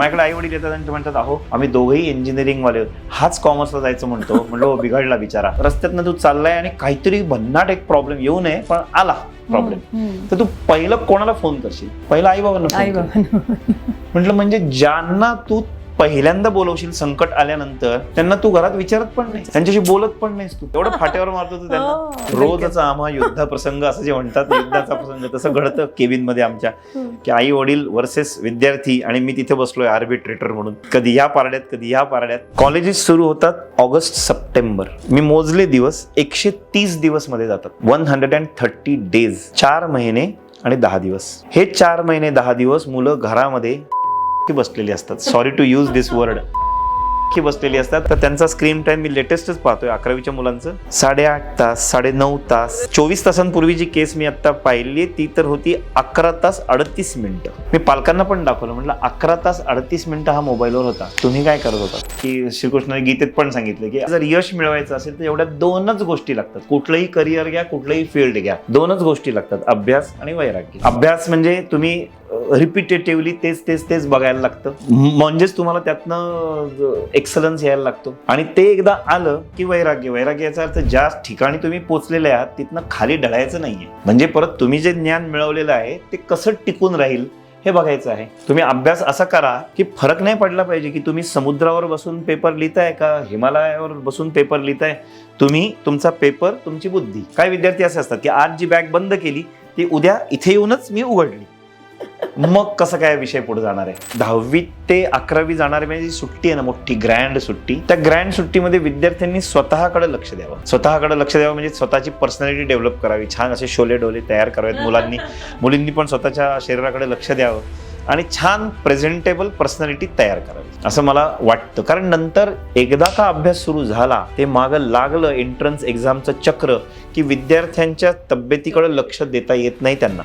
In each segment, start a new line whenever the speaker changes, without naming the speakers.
माझ्याकडे आई वडील येतात आणि ते म्हणतात, अहो आम्ही दोघेही इंजिनिअरिंग वाले, हाच कॉमर्सला जायचं म्हणतो. म्हणलो बिघडला बिचारा, रस्त्यातनं तू चाललाय आणि काहीतरी भन्नाट एक प्रॉब्लेम येऊ नये पण आला प्रॉब्लेम, तर तू पहिलं कोणाला फोन करशील? पहिला आई बाबांना. म्हटलं म्हणजे ज्यांना तू पहिल्यांदा बोलवशील संकट आल्यानंतर, त्यांना तू घरात विचारत पण नाही, त्यांच्याशी बोलत पण नाहीस, तू एवढं फाट्यावर मारतो तू त्यांना. रोजचा आम्हा युद्ध प्रसंग असं जे म्हणतात, युद्धाचा प्रसंग तसं घडतं केबिन मध्ये आमच्या, की आई वडील वर्सेस विद्यार्थी आणि मी तिथे बसलोय आर्बिट्रेटर म्हणून. कधी या पारड्यात कधी या पारड्यात. कॉलेजेस सुरू होतात ऑगस्ट सप्टेंबर. मी मोजले दिवस 130 दिवस मध्ये जातात. 130 डेज, 4 महिने आणि 10 दिवस. हे 4 महिने 10 दिवस मुलं घरामध्ये बसलेली असतात. Sorry to use this word, बसलेली असतात. तर त्यांचा स्क्रीन टाइम मी लेटेस्टच पाहतोय 11वीच्या मुलांचं 8.5 तास, 9.5 तास. 24 तासांपूर्वीची केस मी आता पाहिली, ती तर होती 11 तास 38 मिनिटं. मी पालकांना पण दाखवलं, म्हटलं 11 तास 38 मिनिटं हा मोबाईलवर होता, तुम्ही काय करत होता? की श्रीकृष्णाने गीतेत पण सांगितलं की जर यश मिळवायचं असेल तर एवढ्या 2च गोष्टी लागतात. कुठलंही करिअर घ्या, कुठलंही फील्ड घ्या, 2च गोष्टी लागतात, अभ्यास आणि वैराग्य. अभ्यास म्हणजे तुम्ही रिपिटेटिव्हली तेच बघायला लागतं, म्हणजेच तुम्हाला त्यातनं एक्सलन्स यायला लागतो. आणि ते एकदा आलं की वैराग्य याचा अर्थ ज्या ठिकाणी तुम्ही पोहोचलेले आहात तिथनं खाली ढळायचं नाहीये. म्हणजे परत तुम्ही जे ज्ञान मिळवलेलं आहे ते कसं टिकून राहील हे बघायचं आहे. तुम्ही अभ्यास असा करा की फरक नाही पडला पाहिजे की तुम्ही समुद्रावर बसून पेपर लिहिताय का हिमालयावर बसून पेपर लिहिताय. तुम्ही तुमचा पेपर, तुमची बुद्धी. काही विद्यार्थी असे असतात की आज जी बॅग बंद केली ती उद्या इथे येऊनच मी उघडली, मग कसं काय विषय पुढे जाणार आहे. 10वी ते 11वी जाणारी म्हणजे सुट्टी आहे ना, मोठी ग्रँड सुट्टी, त्या ग्रँड सुट्टीमध्ये विद्यार्थ्यांनी स्वतःकडे लक्ष द्यावं. म्हणजे स्वतःची पर्सनॅलिटी डेव्हलप करावी, छान असे शोले डोले तयार करावेत मुलींनी पण स्वतःच्या शरीराकडे लक्ष द्यावं आणि छान प्रेझेंटेबल पर्सनॅलिटी तयार करावी असं मला वाटतं. कारण नंतर एकदा का अभ्यास सुरू झाला, ते मागं लागलं एंट्रन्स एक्झामचं चक्र, की विद्यार्थ्यांच्या तब्येतीकडे लक्ष देता येत नाही त्यांना.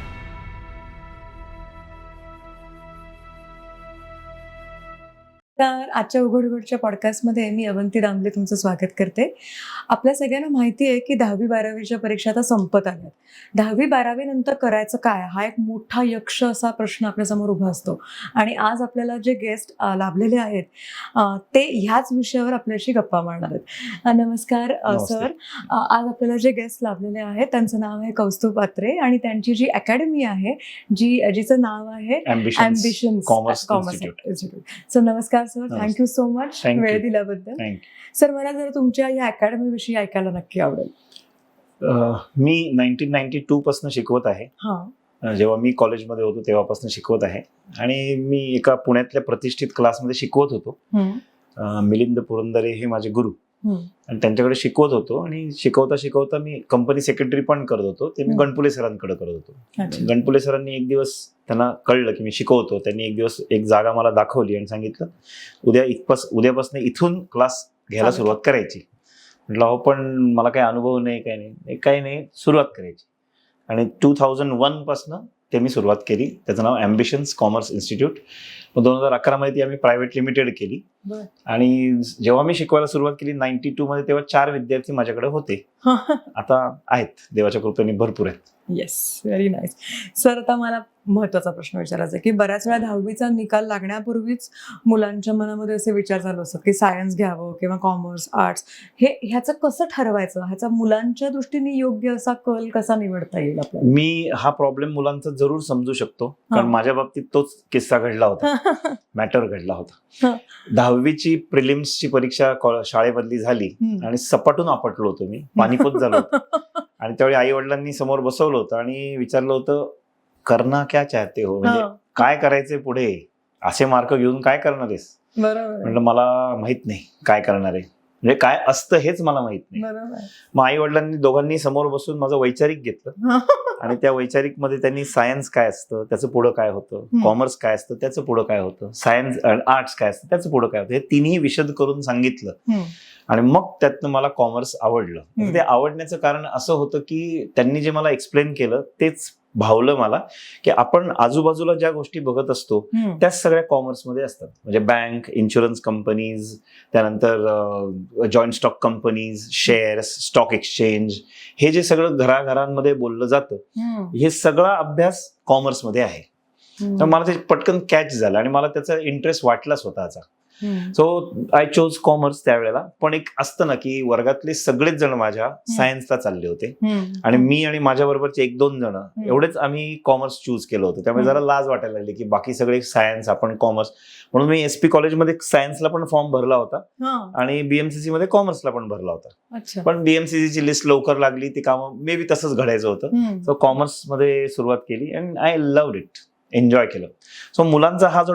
तर आजच्या उघडच्या पॉडकास्टमध्ये मी अवंती दामले तुमचं स्वागत करते. आपल्या सगळ्यांना माहिती आहे की 10वी-12वीच्या परीक्षा आता संपत आल्या. 10वी-12वी नंतर करायचं काय, हा एक मोठा यक्ष असा प्रश्न आपल्यासमोर उभा असतो. आणि आज आपल्याला जे गेस्ट लाभलेले आहेत ते ह्याच विषयावर आपल्याशी गप्पा मारणार आहेत. नमस्कार सर. आज आपल्याला जे गेस्ट लाभलेले आहेत त्यांचं नाव आहे कौस्तुभ पात्रे आणि त्यांची जी अकॅडमी आहे जिचं नाव आहे ॲम्बिशन्स कॉमर्स इन्स्टिट्यूट. सो नमस्कार सर, थँक्यू सो मच वेळ दिल्याबद्दल. सर, मला जर तुमच्या या अकॅडमी विषयी ऐकायला नक्की आवडेल.
मी 1992 पासून शिकवत आहे. जेव्हा मी कॉलेजमध्ये होतो तेव्हापासून शिकवत आहे आणि मी एका पुण्यातल्या प्रतिष्ठित क्लासमध्ये शिकवत होतो. मिलिंद पुरंदरे हे माझे गुरु आणि त्यांच्याकडे शिकवत होतो. आणि शिकवता मी कंपनी सेक्रेटरी पण करत होतो. ते मी गणपुले सरांकडे करत होतो. गणपुले सरांनी एक दिवस, त्यांना कळलं की मी शिकवतो, त्यांनी एक दिवस एक जागा मला दाखवली आणि सांगितलं उद्यापासून इथून क्लास घ्यायला सुरुवात करायची. म्हटलं हो पण मला काही अनुभव नाही, काही नाही, सुरुवात करायची. आणि 2001 पासून ते मी सुरुवात केली. त्याचं नाव ॲम्बिशन्स कॉमर्स इन्स्टिट्यूट. 2011 मध्ये ती आम्ही प्रायव्हेट लिमिटेड केली. आणि जेव्हा मी शिकवायला सुरुवात केली 92 मध्ये, तेव्हा 4 विद्यार्थी माझ्याकडे होते. आता आहेत देवाच्या कृपेने भरपूर आहेत.
Yes, very nice. सर, आता मला महत्वाचा प्रश्न विचारायचा आहे की बऱ्याच वेळा 10वीचा निकाल लागण्यापूर्वीच मुलांच्या मनामध्ये असे विचार चालू असतात की सायन्स घ्यावं किंवा कॉमर्स, आर्ट्स. ह्याचं कसं ठरवायचं, ह्याचा मुलांच्या दृष्टीने योग्य असा कल कसा निवडता येईल आपल्याला?
मी हा प्रॉब्लेम मुलांचा जरूर समजू शकतो, कारण माझ्या बाबतीत तोच किस्सा घडला होता, मॅटर घडला होता. 10वीची प्रिलिम्सची परीक्षा शाळेमधली झाली आणि सपाटून आपटलो होतो मी, पाणीपत झालो होतं. आणि त्यावेळी आई वडिलांनी समोर बसवलं होतं आणि विचारलं होतं करना क्या चाहते हो, म्हणजे काय करायचंय पुढे, असे मार्क घेऊन काय करणार आहेस? म्हटलं मला माहित नाही काय करणार आहे, म्हणजे काय असतं हेच मला माहित नाही. मग आई वडिलांनी दोघांनी समोर बसून माझं वैचारिक घेतलं आणि त्या वैचारिक मध्ये त्यांनी सायन्स काय असतं त्याचं पुढं काय होतं, कॉमर्स काय असतं त्याचं पुढं काय होतं, सायन्स आर्ट्स काय असतं त्याचं पुढं काय होतं, हे तिन्ही विशद करून सांगितलं. आणि मग त्यातनं मला कॉमर्स आवडलं. ते आवडण्याचं कारण असं होतं की त्यांनी जे मला एक्सप्लेन केलं तेच भावलं मला, की आपण आजूबाजूला ज्या गोष्टी बघत असतो त्याच सगळ्या कॉमर्समध्ये असतात. म्हणजे बँक, इन्शुरन्स कंपनीज, त्यानंतर joint stock companies, shares, stock exchange, हे जे सगळं घराघरांमध्ये बोललं जातं, हे सगळा अभ्यास कॉमर्समध्ये आहे. तर मला ते पटकन कॅच झालं आणि मला त्याचा इंटरेस्ट वाटला स्वतःचा. सो आय चोज कॉमर्स त्यावेळेला. पण एक असतं ना की वर्गातले सगळेच जण माझ्या सायन्सला चालले होते आणि मी आणि माझ्या बरोबरचे 1-2 जण एवढेच आम्ही कॉमर्स चूज केलं होतं. त्यामुळे जरा लाज वाटायला लागली की बाकी सगळे सायन्स, आपण कॉमर्स. म्हणून मी SP कॉलेजमध्ये सायन्सला पण फॉर्म भरला होता आणि BMCC मध्ये कॉमर्सला पण भरला होता. पण BMCC ची लिस्ट लवकर लागली, ती कामं मे बी तसंच घडायचं होतं. सो कॉमर्स मध्ये सुरुवात केली अँड आय लव्हड इट, एन्जॉय केलं. सो मुलांचा हा जो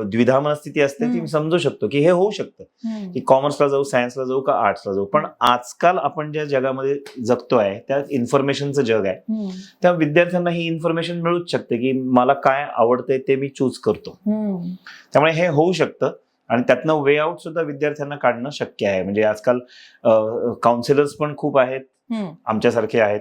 द्विधा मनस्थिती असते ती मी समजू शकतो की हे होऊ शकतं की कॉमर्सला जाऊ, सायन्सला जाऊ का आर्ट्सला जाऊ. पण आजकाल आपण ज्या जगामध्ये जगतोय त्यात इन्फॉर्मेशनचं जग आहे. त्या विद्यार्थ्यांना ही इन्फॉर्मेशन मिळूच शकते की मला काय आवडतंय ते मी चूज करतो. त्यामुळे हे होऊ शकतं आणि त्यातनं वे आउट सुद्धा विद्यार्थ्यांना काढणं शक्य आहे. म्हणजे आजकाल काउन्सिलर्स पण खूप आहेत, आमच्यासारखे आहेत,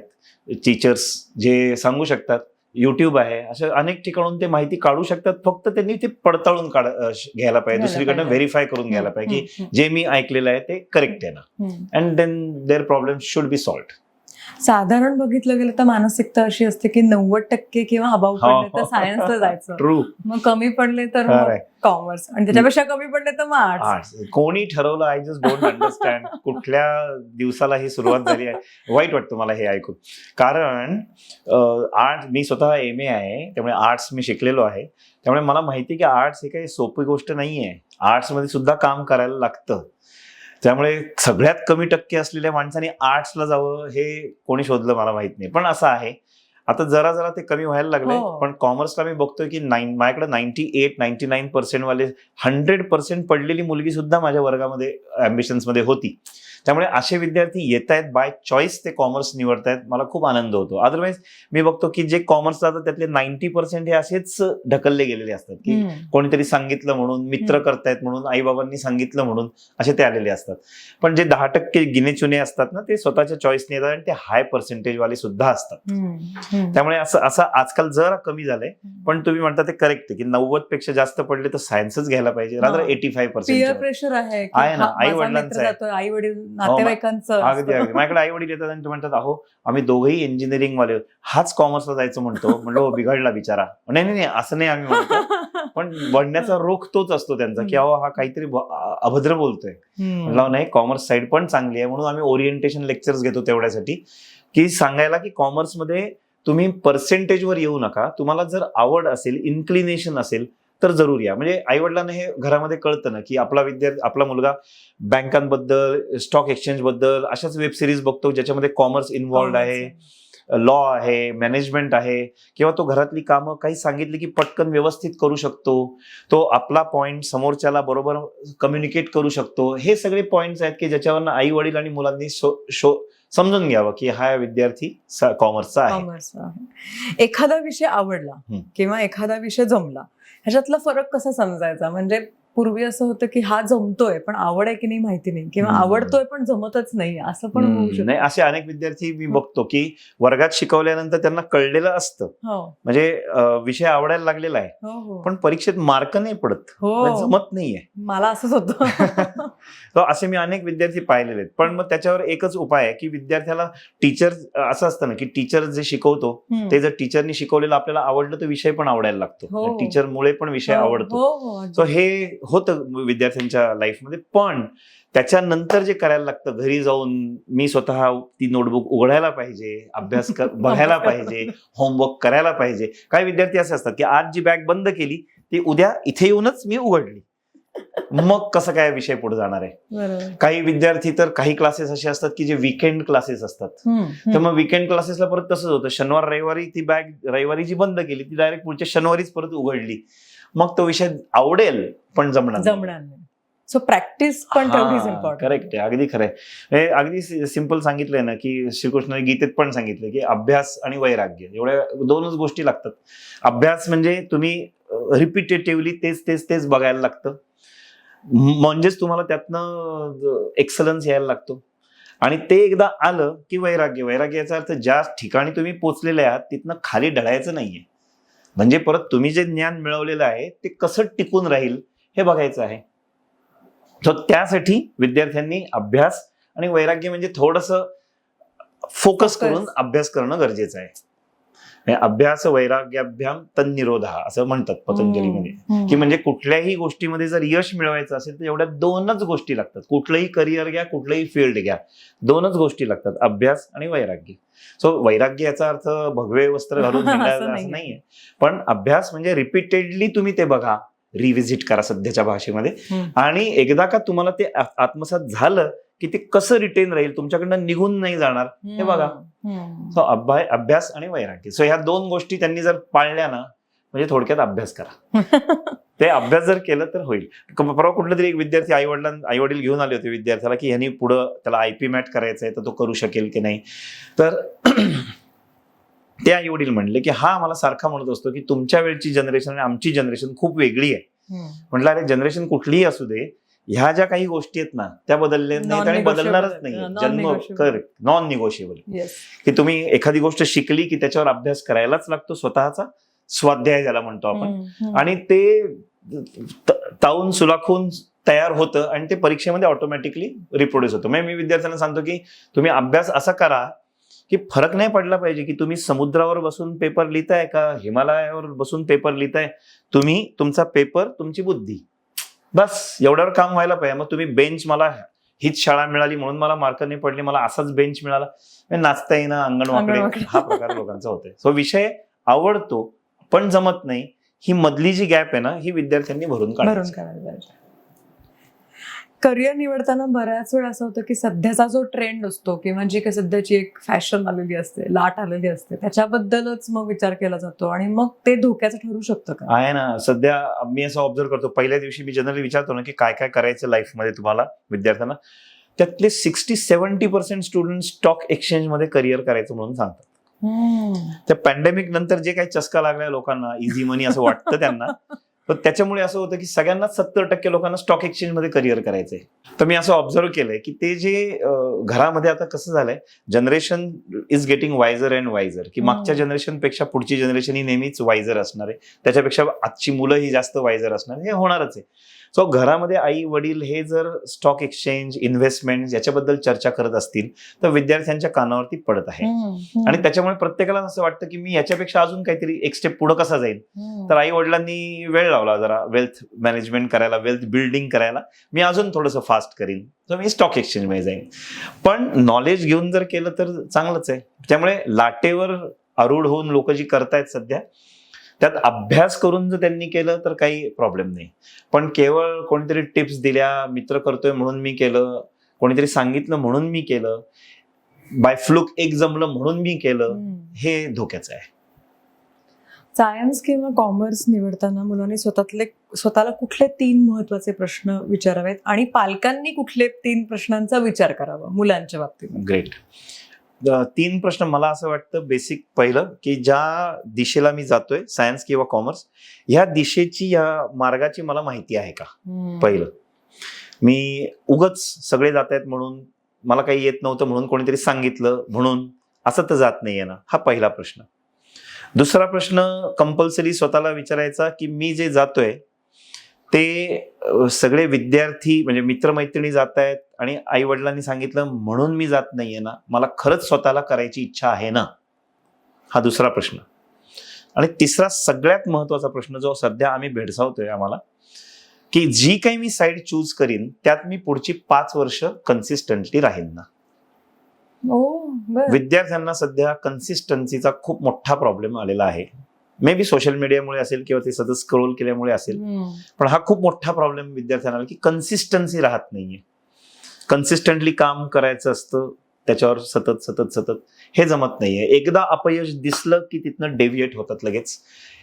टीचर्स जे सांगू शकतात. युट्यूब आहे, अशा अनेक ठिकाणून ते माहिती काढू शकतात. फक्त त्यांनी ते पडताळून घ्यायला पाहिजे, दुसरीकडनं व्हेरीफाय करून घ्यायला पाहिजे की जे मी ऐकलेलं आहे ते करेक्ट आहे ना. And then there problem should be solved.
साधारण बघितलं गेलं तर मानसिकता अशी असते की 90% किंवा अभाव पडले तर सायन्सला जायचं,
ट्रू.
मग कमी पडले तर कॉमर्स, आणि त्याच्यापेक्षा कमी पडले तर मग आर्ट्स.
कोणी ठरवलं, आय जस्ट डोंट अंडरस्टँड. कुठल्या दिवसाला ही सुरुवात झाली आहे, वाईट वाटतं मला हे ऐकून. कारण आर्ट्स, मी स्वतः MA आहे त्यामुळे आर्ट्स मी शिकलेलो आहे. त्यामुळे मला माहिती की आर्ट्स ही काही सोपी गोष्ट नाहीये. आर्ट्समध्ये सुद्धा काम करायला लागतं. त्यामुळे सगळ्यात कमी टक्के असलेल्या माणसाने आर्ट्सला जावं हे कोणी शोधलं मला माहित नाही. पण असं आहे, आता जरा जरा ते कमी व्हायला लागले. पण कॉमर्सला मी बघतोय की माझ्याकडे 98-99% वाले 100% पडलेली मुलगी सुद्धा माझ्या वर्गामध्ये अँबिशन्स मध्ये होती. त्यामुळे असे विद्यार्थी येत आहेत, बाय चॉईस ते कॉमर्स निवडतायत, मला खूप आनंद होतो. अदरवाईज मी बघतो की जे कॉमर्स जातात त्यातले 90% हे असेच ढकलले गेलेले असतात की कोणीतरी सांगितलं म्हणून, मित्र करतायत म्हणून, आईबाबांनी सांगितलं म्हणून असे ते आलेले असतात. पण जे 10% गिनेचुने असतात ना, ते स्वतःच्या चॉईसने येतात आणि ते हाय पर्सेंटेज वाले सुद्धा असतात. त्यामुळे असं आजकाल जरा कमी झालंय. पण तुम्ही म्हणता ते करेक्ट आहे की 90 पेक्षा जास्त पडले तर सायन्सच घ्यायला पाहिजे, रादर 85%.
प्रेशर आहे
ना, आई वडिलांचं,
आई वडील, नातेवाईकांचं.
अगदी अगदी. माझ्याकडे आई वडील येतात आणि ते म्हणतात, अहो आम्ही दोघेही इंजिनिअरिंग वाले, हाच कॉमर्सला जायचं म्हणलो बिघडला बिचारा. नाही असं नाही आम्ही म्हणतो, पण बनण्याचा रोख तोच असतो त्यांचा की अहो हा काहीतरी अभद्र बोलतोय. म्हणलं नाही, कॉमर्स साईड पण चांगली आहे. म्हणून आम्ही ओरिएंटेशन लेक्चर्स घेतो तेवढ्यासाठी की सांगायला की कॉमर्समध्ये तुम्ही पर्सेंटेजवर येऊ नका. तुम्हाला जर आवड असेल, इन्क्लिनेशन असेल तर जरूर या. म्हणजे आई वडिलांना हे घरामध्ये कळतं ना की आपला मुलगा बँकांबद्दल, स्टॉक एक्सचेंज बद्दल अशाच वेब सिरीज बघतो ज्याच्यामध्ये कॉमर्स इन्व्हॉल्ड आहे, लॉ आहे, मॅनेजमेंट आहे, किंवा तो घरातली कामं काही सांगितली की पटकन व्यवस्थित करू शकतो, तो आपला पॉइंट समोरच्याला बरोबर कम्युनिकेट करू शकतो. हे सगळे पॉइंट्स आहेत की ज्याच्यावर आई वडील आणि मुलांनी समजून घ्यावं की हा विद्यार्थी कॉमर्सचा आहे.
एखादा विषय आवडला किंवा एखादा विषय जमला, ह्याच्यातला फरक कसा समजायचा? म्हणजे पूर्वी असं होतं की हा जमतोय पण आवड आहे की नाही माहिती नाही, किंवा आवडतोय पण जमतच नाही, असं पण होऊ शकतं.
नाही, असे अनेक विद्यार्थी मी बघतो की वर्गात शिकवल्यानंतर त्यांना कळलेलं असतं, म्हणजे विषय आवडायला लागलेला आहे, पण परीक्षेत मार्क नाही पडत, जमत नाहीये.
मला असंच होतं.
असे मी अनेक विद्यार्थी पाहिलेले आहेत. पण मग त्याच्यावर एकच उपाय आहे की विद्यार्थ्याला टीचर, असं असतं ना की टीचर जे शिकवतो ते जर टीचरनी शिकवलेलं आपल्याला आवडलं तर विषय पण आवडायला लागतो, टीचरमुळे पण विषय आवडतो. सो हे होतं विद्यार्थ्यांच्या लाईफमध्ये. पण त्याच्यानंतर जे करायला लागतं, घरी जाऊन मी स्वतः ती नोटबुक उघडायला पाहिजे, अभ्यास बघायला पाहिजे, होमवर्क करायला पाहिजे. काही विद्यार्थी असे असतात की आज जी बॅग बंद केली ती उद्या इथे येऊनच मी उघडली, मग कसं काय विषय पुढे जाणार आहे. काही विद्यार्थी तर काही क्लासेस असे असतात की जे वीकेंड क्लासेस असतात, तर मग वीकेंड क्लासेसला परत तसंच होतं, शनिवार रविवारी ती बॅग रविवारी जी बंद केली ती डायरेक्ट पुढच्या शनिवारीच परत उघडली. मग तो विषय आवडेल पण जमणार नाही.
सो प्रॅक्टिस पण तेवढीच इम्पॉर्टंट.
करेक्ट आहे, अगदी खरं आहे. अगदी सिंपल सांगितलंय ना की श्रीकृष्णाने गीतेत पण सांगितलं की अभ्यास आणि वैराग्य एवढ्या दोनच गोष्टी लागतात. अभ्यास म्हणजे तुम्ही रिपिटेटिव्हली तेच बघायला लागतं, म्हणजेच तुम्हाला त्यातनं एक्सलन्स यायला लागतो. आणि ते एकदा आलं की वैराग्य याचा अर्थ ज्या ठिकाणी तुम्ही पोचलेले आहात तिथनं खाली ढळायचं नाहीये. म्हणजे परत तुम्ही जे ज्ञान मिळवलेलं आहे ते कसं टिकून राहील हे बघायचं आहे. तर त्यासाठी विद्यार्थ्यांनी अभ्यास आणि वैराग्य म्हणजे थोडंसं फोकस करून अभ्यास करणं गरजेचं आहे. अभ्यास वैराग्याभ्याम तन्निरोध असं म्हणतात पतंजलीमध्ये, की म्हणजे कुठल्याही गोष्टीमध्ये जर यश मिळवायचं असेल तर एवढ्या 2च गोष्टी लागतात. कुठलंही करिअर घ्या, कुठलंही फील्ड घ्या, 2च गोष्टी लागतात, अभ्यास आणि वैराग्य. सो वैराग्य याचा अर्थ भगवे वस्त्र घालून हिंडायचं असं नाहीये, पण अभ्यास म्हणजे रिपीटेडली तुम्ही ते बघा, रिव्हिजिट करा सध्याच्या भाषेमध्ये, आणि एकदा का तुम्हाला ते आत्मसात झालं की ते कसं रिटेन राहील, तुमच्याकडनं निघून नाही जाणार हे बघा. सो अभ्यास आणि वैराग्य, सो ह्या 2 गोष्टी त्यांनी जर पाळल्या ना, म्हणजे थोडक्यात अभ्यास करा. ते अभ्यास जर केलं तर होईल. परवा कुठला तरी एक विद्यार्थी आई-वडील घेऊन आले होते विद्यार्थ्याला, की ह्यांनी पुढं त्याला IP मॅट करायचंय तर तो करू शकेल की नाही. तर ते आई-वडील म्हणले की हा मला सारखा म्हणत असतो की तुमच्या वेळची जनरेशन आणि आमची जनरेशन खूप वेगळी आहे. म्हटलं अरे जनरेशन कुठलीही असू दे, ह्या ज्या काही गोष्टी आहेत ना त्या बदलल्या नाहीत आणि बदलणारच नाही. नॉन निगोशिएबल, की तुम्ही एखादी गोष्ट शिकली की त्याच्यावर अभ्यास करायलाच लागतो, स्वतःचा स्वाध्याय ज्याला म्हणतो आपण, आणि ते तावून सुलाखून तयार होतं आणि ते परीक्षेमध्ये ऑटोमॅटिकली रिप्रोड्यूस होतं. मी विद्यार्थ्यांना सांगतो की तुम्ही अभ्यास असा करा की फरक नाही पडला पाहिजे की तुम्ही समुद्रावर बसून पेपर लिहिताय का हिमालयावर बसून पेपर लिहिताय. तुम्ही तुमचा पेपर, तुमची बुद्धी, बस एवढ्यावर काम व्हायला पाहिजे. मग तुम्ही बेंच, मला हीच शाळा मिळाली म्हणून मला मार्क नाही पडले, मला असाच बेंच मिळाला, नाचता येईना अंगणवाकडे, हा प्रकार लोकांचा होतोय. सो विषय आवडतो पण जमत नाही, ही मधली जी गॅप आहे ना ही विद्यार्थ्यांनी भरून काढायची.
करिअर निवडताना बऱ्याच वेळा असं होतं की सध्याचा जो ट्रेंड असतो किंवा जी काही सध्याची एक फॅशन आलेली असते, लाट आलेली असते, त्याच्याबद्दलच मग विचार केला जातो आणि मग ते धोक्याचं ठरू शकतं का?
आहे ना. सध्या मी असं ऑब्झर्व करतो, पहिल्या दिवशी मी जनरली विचारतो ना की काय काय करायचं लाईफमध्ये तुम्हाला विद्यार्थ्यांना, त्यातले 60-70% स्टुडंट स्टॉक एक्सचेंज मध्ये करिअर करायचं म्हणून सांगतात. त्या पॅन्डेमिक नंतर जे काही चस्का लागलाय लोकांना, इझी मनी असं वाटतं त्यांना, तर त्याच्यामुळे असं होतं की सगळ्यांना 70% लोकांना स्टॉक एक्सचेंज मध्ये करिअर करायचंय. तर मी असं ऑब्झर्व केलंय की ते जे घरामध्ये आता कसं झालंय, जनरेशन इज गेटिंग वायझर अँड वायझर, की मागच्या जनरेशन पेक्षा पुढची जनरेशन ही नेहमीच वायझर असणार आहे, त्याच्यापेक्षा आजची मुलं ही जास्त वायझर असणार, हे होणारच आहे. सो घरामध्ये आई वडील हे जर स्टॉक एक्सचेंज, इन्व्हेस्टमेंट याच्याबद्दल चर्चा करत असतील तर विद्यार्थ्यांच्या कानावरती पडत आहे. आणि त्याच्यामुळे प्रत्येकाला असं वाटतं की मी याच्यापेक्षा अजून काहीतरी एक स्टेप पुढे कसा जाईल. तर आई वडिलांनी वेळ लावला जरा वेल्थ मॅनेजमेंट करायला, वेल्थ बिल्डिंग करायला, मी अजून थोडंसं फास्ट करीन तर मी स्टॉक एक्सचेंज मध्ये जाईन. पण नॉलेज घेऊन जर केलं तर चांगलंच आहे. त्यामुळे लाटेवर आरूढ होऊन लोक जी करतायत सध्या, त्यात अभ्यास करून जर त्यांनी केलं तर काही प्रॉब्लेम नाही. पण केवळ कोणीतरी टिप्स दिल्या, मित्र करतोय म्हणून मी केलं, कोणीतरी सांगितलं म्हणून मी केलं, बाय फ्लूक एक जमलं म्हणून मी केलं, हे धोक्याचं आहे.
सायन्स किंवा कॉमर्स निवडताना मुलांनी स्वतःला कुठले 3 महत्वाचे प्रश्न विचारावेत आणि पालकांनी कुठले 3 प्रश्नांचा विचार करावा मुलांच्या बाबतीत?
ग्रेट. 3 प्रश्न मला असं वाटतं. बेसिक पहिलं की ज्या दिशेला मी जातोय, सायन्स किंवा कॉमर्स, ह्या दिशेची, या मार्गाची मला माहिती आहे का. पहिलं, मी उगच सगळे जात आहेत म्हणून, मला काही येत नव्हतं म्हणून, कोणीतरी सांगितलं म्हणून असं तर जात नाहीये ना, हा पहिला प्रश्न. दुसरा प्रश्न कंपल्सरी स्वतःला विचारायचा की मी जे जातोय ते सगळे विद्यार्थी म्हणजे मित्रमैत्रिणी जात आहेत आणि आई वडिलांनी सांगितलं म्हणून मी जात नाहीये ना, मला खरंच स्वतःला करायची इच्छा आहे ना, हा दुसरा प्रश्न. आणि तिसरा सगळ्यात महत्वाचा प्रश्न जो सध्या आम्ही भेडसावतोय आम्हाला, की जी काही मी साईड चूज करीन त्यात मी पुढची 5 वर्ष कन्सिस्टंटली राहीन ना. विद्यार्थ्यांना सध्या कन्सिस्टन्सीचा खूप मोठा प्रॉब्लेम आलेला आहे. मे बी सोशल मीडियामुळे असेल किंवा ते सतत स्क्रोल केल्यामुळे असेल, पण हा खूप मोठा प्रॉब्लेम विद्यार्थ्यांना की कन्सिस्टन्सी राहत नाहीये. कन्सिस्टंटली काम करायचं असतं, त्याच्यावर सतत सतत सतत हे जमत नाहीये. एकदा अपयश दिसलं की तिथनं डेव्हिएट होतात लगेच.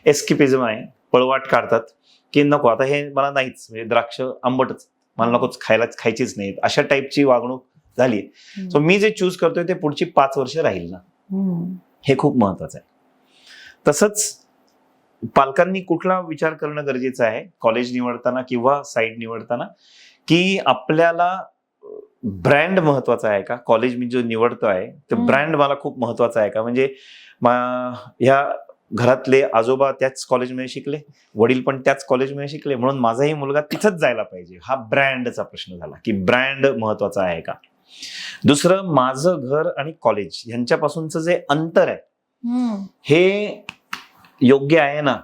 एस्केपिझम आहे, पळवाट काढतात की नको आता हे मला नाहीच, म्हणजे द्राक्ष आंबटच, मला नकोच, खायचीच नाहीत, अशा टाईपची वागणूक झाली. सो मी जे चूज करतोय ते पुढची 5 वर्ष राहील ना, हे खूप महत्वाचं आहे. तसंच पालकांनी कुठला विचार करणं गरजेचं आहे कॉलेज निवडताना किंवा साईड निवडताना, की आपल्याला ब्रँड महत्वाचा आहे का. कॉलेज मी जो निवडतो आहे ते ब्रँड मला खूप महत्वाचा आहे का. म्हणजे ह्या घरातले आजोबा त्याच कॉलेजमध्ये शिकले, वडील पण त्याच कॉलेजमध्ये शिकले, म्हणून माझाही मुलगा तिथंच जायला पाहिजे, हा ब्रँडचा प्रश्न झाला की ब्रँड महत्वाचा आहे का. दुसरं, माझं घर आणि कॉलेज यांच्यापासूनचं जे अंतर आहे हे योग्य आहे ना?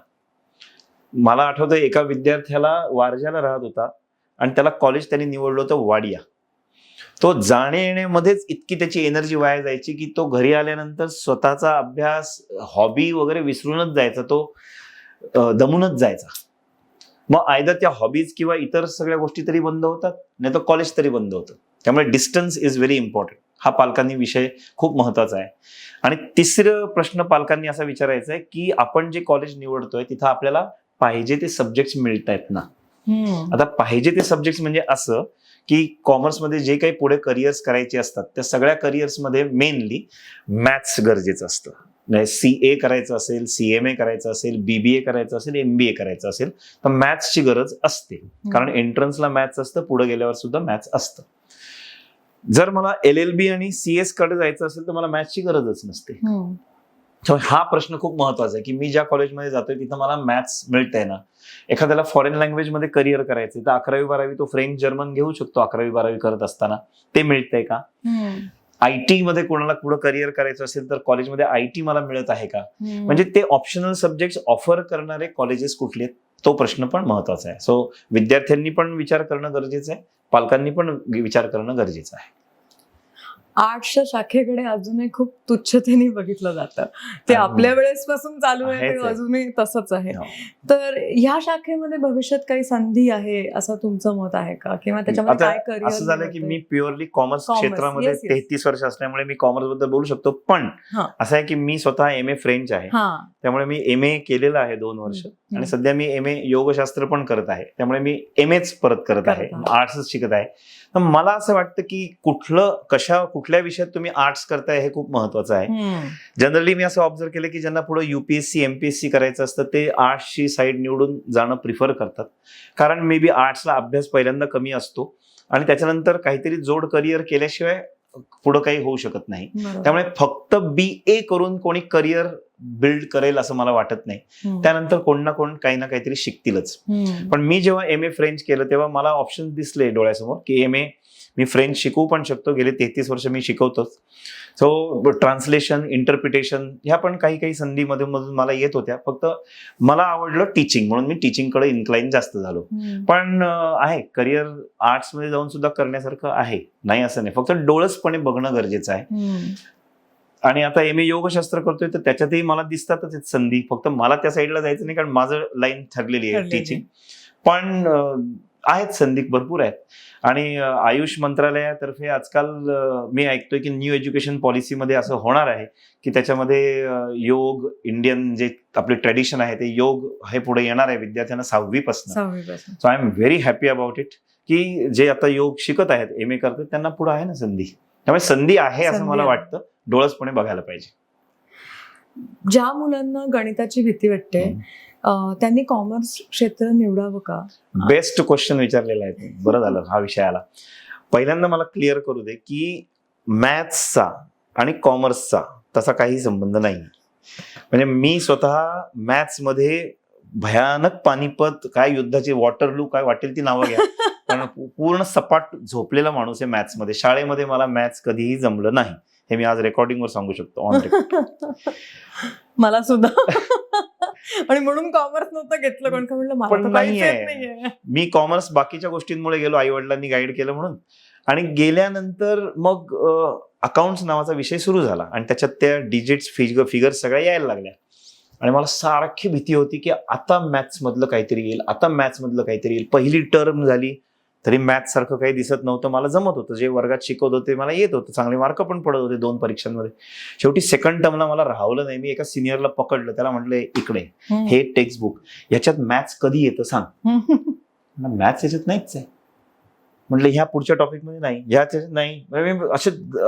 मला आठवतं एका विद्यार्थ्याला वारज्याला राहत होता आणि त्याला कॉलेज त्यांनी निवडलं होतं वाडिया. तो जाणे येण्यामध्येच इतकी त्याची एनर्जी वाया जायची की तो घरी आल्यानंतर स्वतःचा अभ्यास, हॉबी वगैरे विसरूनच जायचा, तो दमूनच जायचा. मग आयदर त्या हॉबीज किंवा इतर सगळ्या गोष्टी तरी बंद होतात, नाही तर कॉलेज तरी बंद होतं. त्यामुळे डिस्टन्स इज व्हेरी इम्पॉर्टंट. हा पालकांनी विषय खूप महत्वाचा आहे. आणि तिसरं प्रश्न पालकांनी असा विचारायचा आहे की आपण जे कॉलेज निवडतोय तिथं आपल्याला पाहिजे ते सब्जेक्ट मिळतायत ना? आता पाहिजे ते सब्जेक्ट म्हणजे असं की कॉमर्समध्ये जे काही पुढे करिअर्स करायचे असतात त्या सगळ्या करिअर्समध्ये मेनली मॅथ्स गरजेचं असतं. CA करायचं असेल, CMA करायचं असेल, BBA करायचं असेल, MBA करायचं असेल तर मॅथ्सची गरज असते. कारण एंट्रन्सला मॅथ्स असतं, पुढे गेल्यावर सुद्धा मॅथ्स असतं. जर मला LLB आणि CS कडे जायचं असेल तर मला मॅथ्सची गरजच नसते. हा प्रश्न खूप महत्वाचा आहे की मी ज्या कॉलेजमध्ये जातोय तिथं मला मॅथ्स मिळतंय ना? एखाद्याला फॉरेन लँग्वेज मध्ये करिअर करायचंय तर 11वी-12वी तो फ्रेंच जर्मन घेऊ शकतो 11वी-12वी करत असताना. ते मिळतंय का? IT मध्ये कोणाला पुढे करिअर करायचं असेल तर कॉलेजमध्ये IT मला मिळत आहे का? म्हणजे ते ऑप्शनल सब्जेक्ट ऑफर करणारे कॉलेजेस कुठले आहेत तो प्रश्न पण महत्वाचा आहे. सो विद्यार्थ्यांनी पण विचार करणं गरजेचं आहे, पालकांनी पण विचार करणं गरजेचं आहे.
आर्ट्सच्या शाखेकडे अजूनही खूप तुच्छतेने बघितलं जातं. ते आपल्या वेळेसपासून चालू आहे, ते अजूनही तसंच आहे. तर ह्या शाखेमध्ये भविष्यात काही संधी आहे असं तुमचं मत आहे का? किंवा त्याच्यामध्ये काय करिअर?
असं झालं की मी प्युअरली कॉमर्स क्षेत्रामध्ये 33 वर्ष असल्यामुळे मी कॉमर्स बद्दल बोलू शकतो. पण असं आहे की मी स्वतः MA फ्रेंच आहे, त्यामुळे मी MA केलेलं आहे 2 वर्ष आणि सध्या मी MA योगशास्त्र पण करत आहे. त्यामुळे मी MAच परत करत आहे, आर्ट्सच शिकत आहे. तर मला असं वाटतं की कुठल्या विषयात तुम्ही आर्ट्स करताय हे खूप महत्वाचं आहे. जनरली मी असं ऑब्झर्व केलं की ज्यांना पुढे UPSC MPSC करायचं असतं ते आर्ट्सची साईड निवडून जाणं प्रिफर करतात. कारण मे बी आर्ट्सला अभ्यास पहिल्यांदा कमी असतो आणि त्याच्यानंतर काहीतरी जोड करिअर केल्याशिवाय पुढे काही होऊ शकत नाही. त्यामुळे फक्त BA करून कोणी करिअर बिल्ड करेल असं मला वाटत नाही. त्यानंतर कोण ना कोण काही ना काहीतरी शिकतीलच. पण मी जेव्हा MA फ्रेंच केलं तेव्हा मला ऑप्शन दिसले डोळ्यासमोर की MA मी फ्रेंच शिकवू पण शकतो, गेले 33 वर्ष मी शिकवतोच. सो ट्रान्सलेशन, इंटरप्रिटेशन ह्या पण काही संधीमधून मला येत होत्या. फक्त मला आवडलं टीचिंग म्हणून मी टीचिंगकडे इन्क्लाइन जास्त झालो. पण आहे करिअर आर्ट्समध्ये जाऊन सुद्धा करण्यासारखं आहे, नाही असं नाही. फक्त डोळसपणे बघणं गरजेचं आहे. आणि आता MA योगशास्त्र करतोय तर त्याच्यातही मला दिसतातच संधी. फक्त मला त्या साईडला जायचं नाही कारण माझं लाईन ठरलेली आहे टीचिंग. पण आहेत संधी भरपूर आहेत. आणि आयुष मंत्रालयातर्फे आजकाल मी ऐकतोय की न्यू एज्युकेशन पॉलिसीमध्ये असं होणार आहे की त्याच्यामध्ये योग, इंडियन जे आपले ट्रेडिशन आहे ते योग हे पुढे येणार आहे विद्यार्थ्यांना 6वी पासून. So I am very happy about it की जे आता योग शिकत आहेत, MA करतात त्यांना पुढे आहे ना संधी. त्यामुळे संधी आहे असं मला वाटतं, डोळसपणे बघायला पाहिजे.
ज्या मुलांना गणिताची भीती वाटते त्यांनी कॉमर्स क्षेत्र निवडावं का?
बेस्ट क्वेश्चन विचारलेला आहे. बरं झालं हा विषय आला. पहिल्यांदा मला क्लिअर करू दे की मॅथ्सचा आणि कॉमर्सचा तसा काही संबंध नाही. म्हणजे मी स्वतः मॅथ्समध्ये भयानक पानिपत, काय युद्धाची, वॉटरलू, काय वाटेल ती नावं घ्या, कारण पूर्ण सपाट झोपलेला माणूस आहे मॅथ्समध्ये. शाळेमध्ये मला मॅथ्स कधीही जमलं नाही, हे मी आज रेकॉर्डिंगवर सांगू शकतो, ऑन रेकॉर्ड.
मला सुद्धा. आणि म्हणून कॉमर्स नव्हतं घेतलं, कारण का म्हणलं मला नाहीये.
मी कॉमर्स बाकीच्या गोष्टींमुळे गेलो, आई वडिलांनी गाईड केलं म्हणून. आणि गेल्यानंतर मग अकाउंट्स नावाचा विषय सुरू झाला आणि त्याच्यात त्या डिजिट्स, फिगर्स सगळ्या यायला लागल्या. आणि मला सारखी भीती होती की आता मॅथ्स मधलं काहीतरी येईल, आता मॅथ्स मधलं काहीतरी येईल. पहिली टर्म झाली तरी मॅथ्स सारखं काही दिसत नव्हतं. मला जमत होतं, जे वर्गात शिकवत होते मला येत होतं, चांगले मार्क पण पडत होते 2 परीक्षांमध्ये. शेवटी सेकंड टर्मला मला राहवलं नाही. मी एका सिनियरला पकडलं, त्याला म्हटलं इकडे हे टेक्स्ट बुक, याच्यात मॅथ्स कधी येतं सांग. मॅथ्स याच्यात नाहीच आहे. म्हटलं ह्या पुढच्या टॉपिक मध्ये नाही, ह्याच्यात नाही.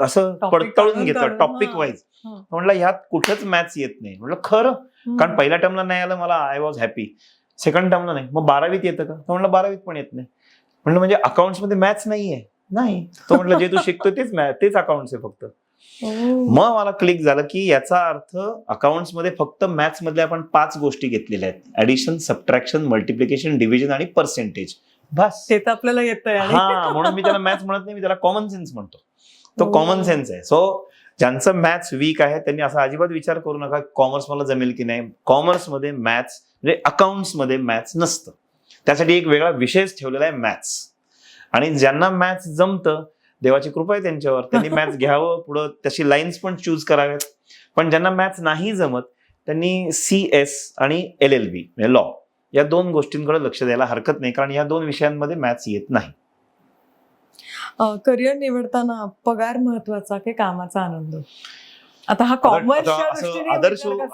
असं पडताळून घेतलं टॉपिक वाईज. म्हटलं ह्यात कुठंच मॅथ्स येत नाही. म्हटलं खरं, कारण पहिल्या टर्मला नाही आलं मला, आय वॉज हॅपी. सेकंड टर्मला नाही, मग 12वीत येतं का? म्हटलं 12वीत पण येत नाही. म्हटलं म्हणजे अकाउंट्स मध्ये मॅथ्स नाहीये? नाही. तो म्हटलं जे तू शिकतो तेच अकाउंट्स आहे फक्त. मग मला क्लिक झालं की याचा अर्थ अकाउंट्स मध्ये फक्त मॅथ्स मधल्या आपण 5 गोष्टी घेतलेल्या आहेत: ऍडिशन, सबट्रॅक्शन, मल्टिप्लिकेशन, डिव्हिजन आणि पर्सेंटेज. बस
ते तर आपल्याला येतंय.
हा, म्हणून मी त्याला मॅथ्स म्हणत नाही, मी त्याला कॉमन सेन्स म्हणतो. तो कॉमन सेन्स आहे. सो ज्यांचं मॅथ्स वीक आहे त्यांनी असा अजिबात विचार करू नका कॉमर्स मला जमेल की नाही. कॉमर्समध्ये मॅथ्स म्हणजे अकाउंट्समध्ये मॅथ्स नसतं, त्यासाठी एक वेगळा विषयच ठेवलेला आहे मॅथ्स. आणि ज्यांना मॅथ्स जमतं, देवाची कृपा आहे त्यांच्यावर, त्यांनी मॅथ्स घ्यावं, पुढं तशी लाईन्स पण चूज कराव्यात. पण ज्यांना मॅथ्स नाही जमत त्यांनी CS आणि LLB म्हणजे लॉ या 2 गोष्टींकडे लक्ष द्यायला हरकत नाही, कारण या 2 विषयांमध्ये मॅथ्स येत नाही.
करिअर निवडताना पगार महत्वाचा की कामाचा आनंद? आता हा कॉमर्सच्या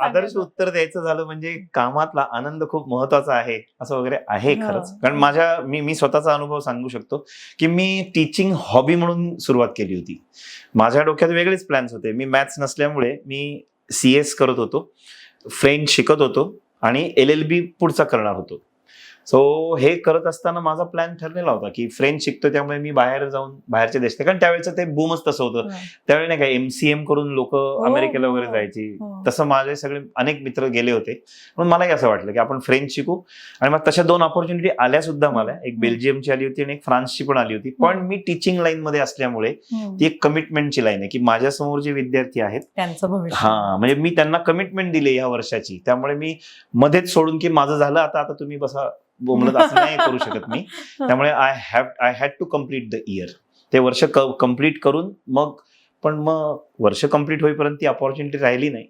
आदर्श उत्तर द्यायचं झालं म्हणजे कामातला आनंद खूप महत्वाचा आहे असं वगैरे आहे खरंच. कारण मी स्वतःचा अनुभव सांगू शकतो की मी टीचिंग हॉबी म्हणून सुरुवात केली होती. माझ्या डोक्यात वेगळेच प्लॅन्स होते. मी मॅथ्स नसल्यामुळे मी CS करत होतो, फ्रेंच शिकत होतो आणि LLB पुढचा करणार होतो. सो हे करत असताना माझा प्लॅन ठरलेला होता की फ्रेंच शिकतो त्यामुळे मी बाहेर जाऊन बाहेरच्या देश, कारण त्यावेळेचं ते बूमच तसं होतं. त्यावेळी नाही का MCM करून लोक अमेरिकेला वगैरे जायची, तसं माझे सगळे अनेक मित्र गेले होते. म्हणून मलाही असं वाटलं की आपण फ्रेंच शिकू. आणि मग तशा 2 ऑपॉर्च्युनिटी आल्या सुद्धा मला, एक बेल्जियमची आली होती आणि एक फ्रान्सची पण आली होती. पण मी टीचिंग लाईन मध्ये असल्यामुळे ती एक कमिटमेंटची लाईन आहे की माझ्यासमोर जे विद्यार्थी आहेत त्यांचं भविष्य, म्हणजे मी त्यांना कमिटमेंट दिली या वर्षाची, त्यामुळे मी मध्येच सोडून की माझं झालं आता तुम्ही बसा बोमलत असं नाही करू शकत मी. त्यामुळे I had to complete the year. ते वर्ष कम्प्लीट करून मग वर्ष कम्प्लीट होईपर्यंत ती अपॉर्च्युनिटी राहिली नाही.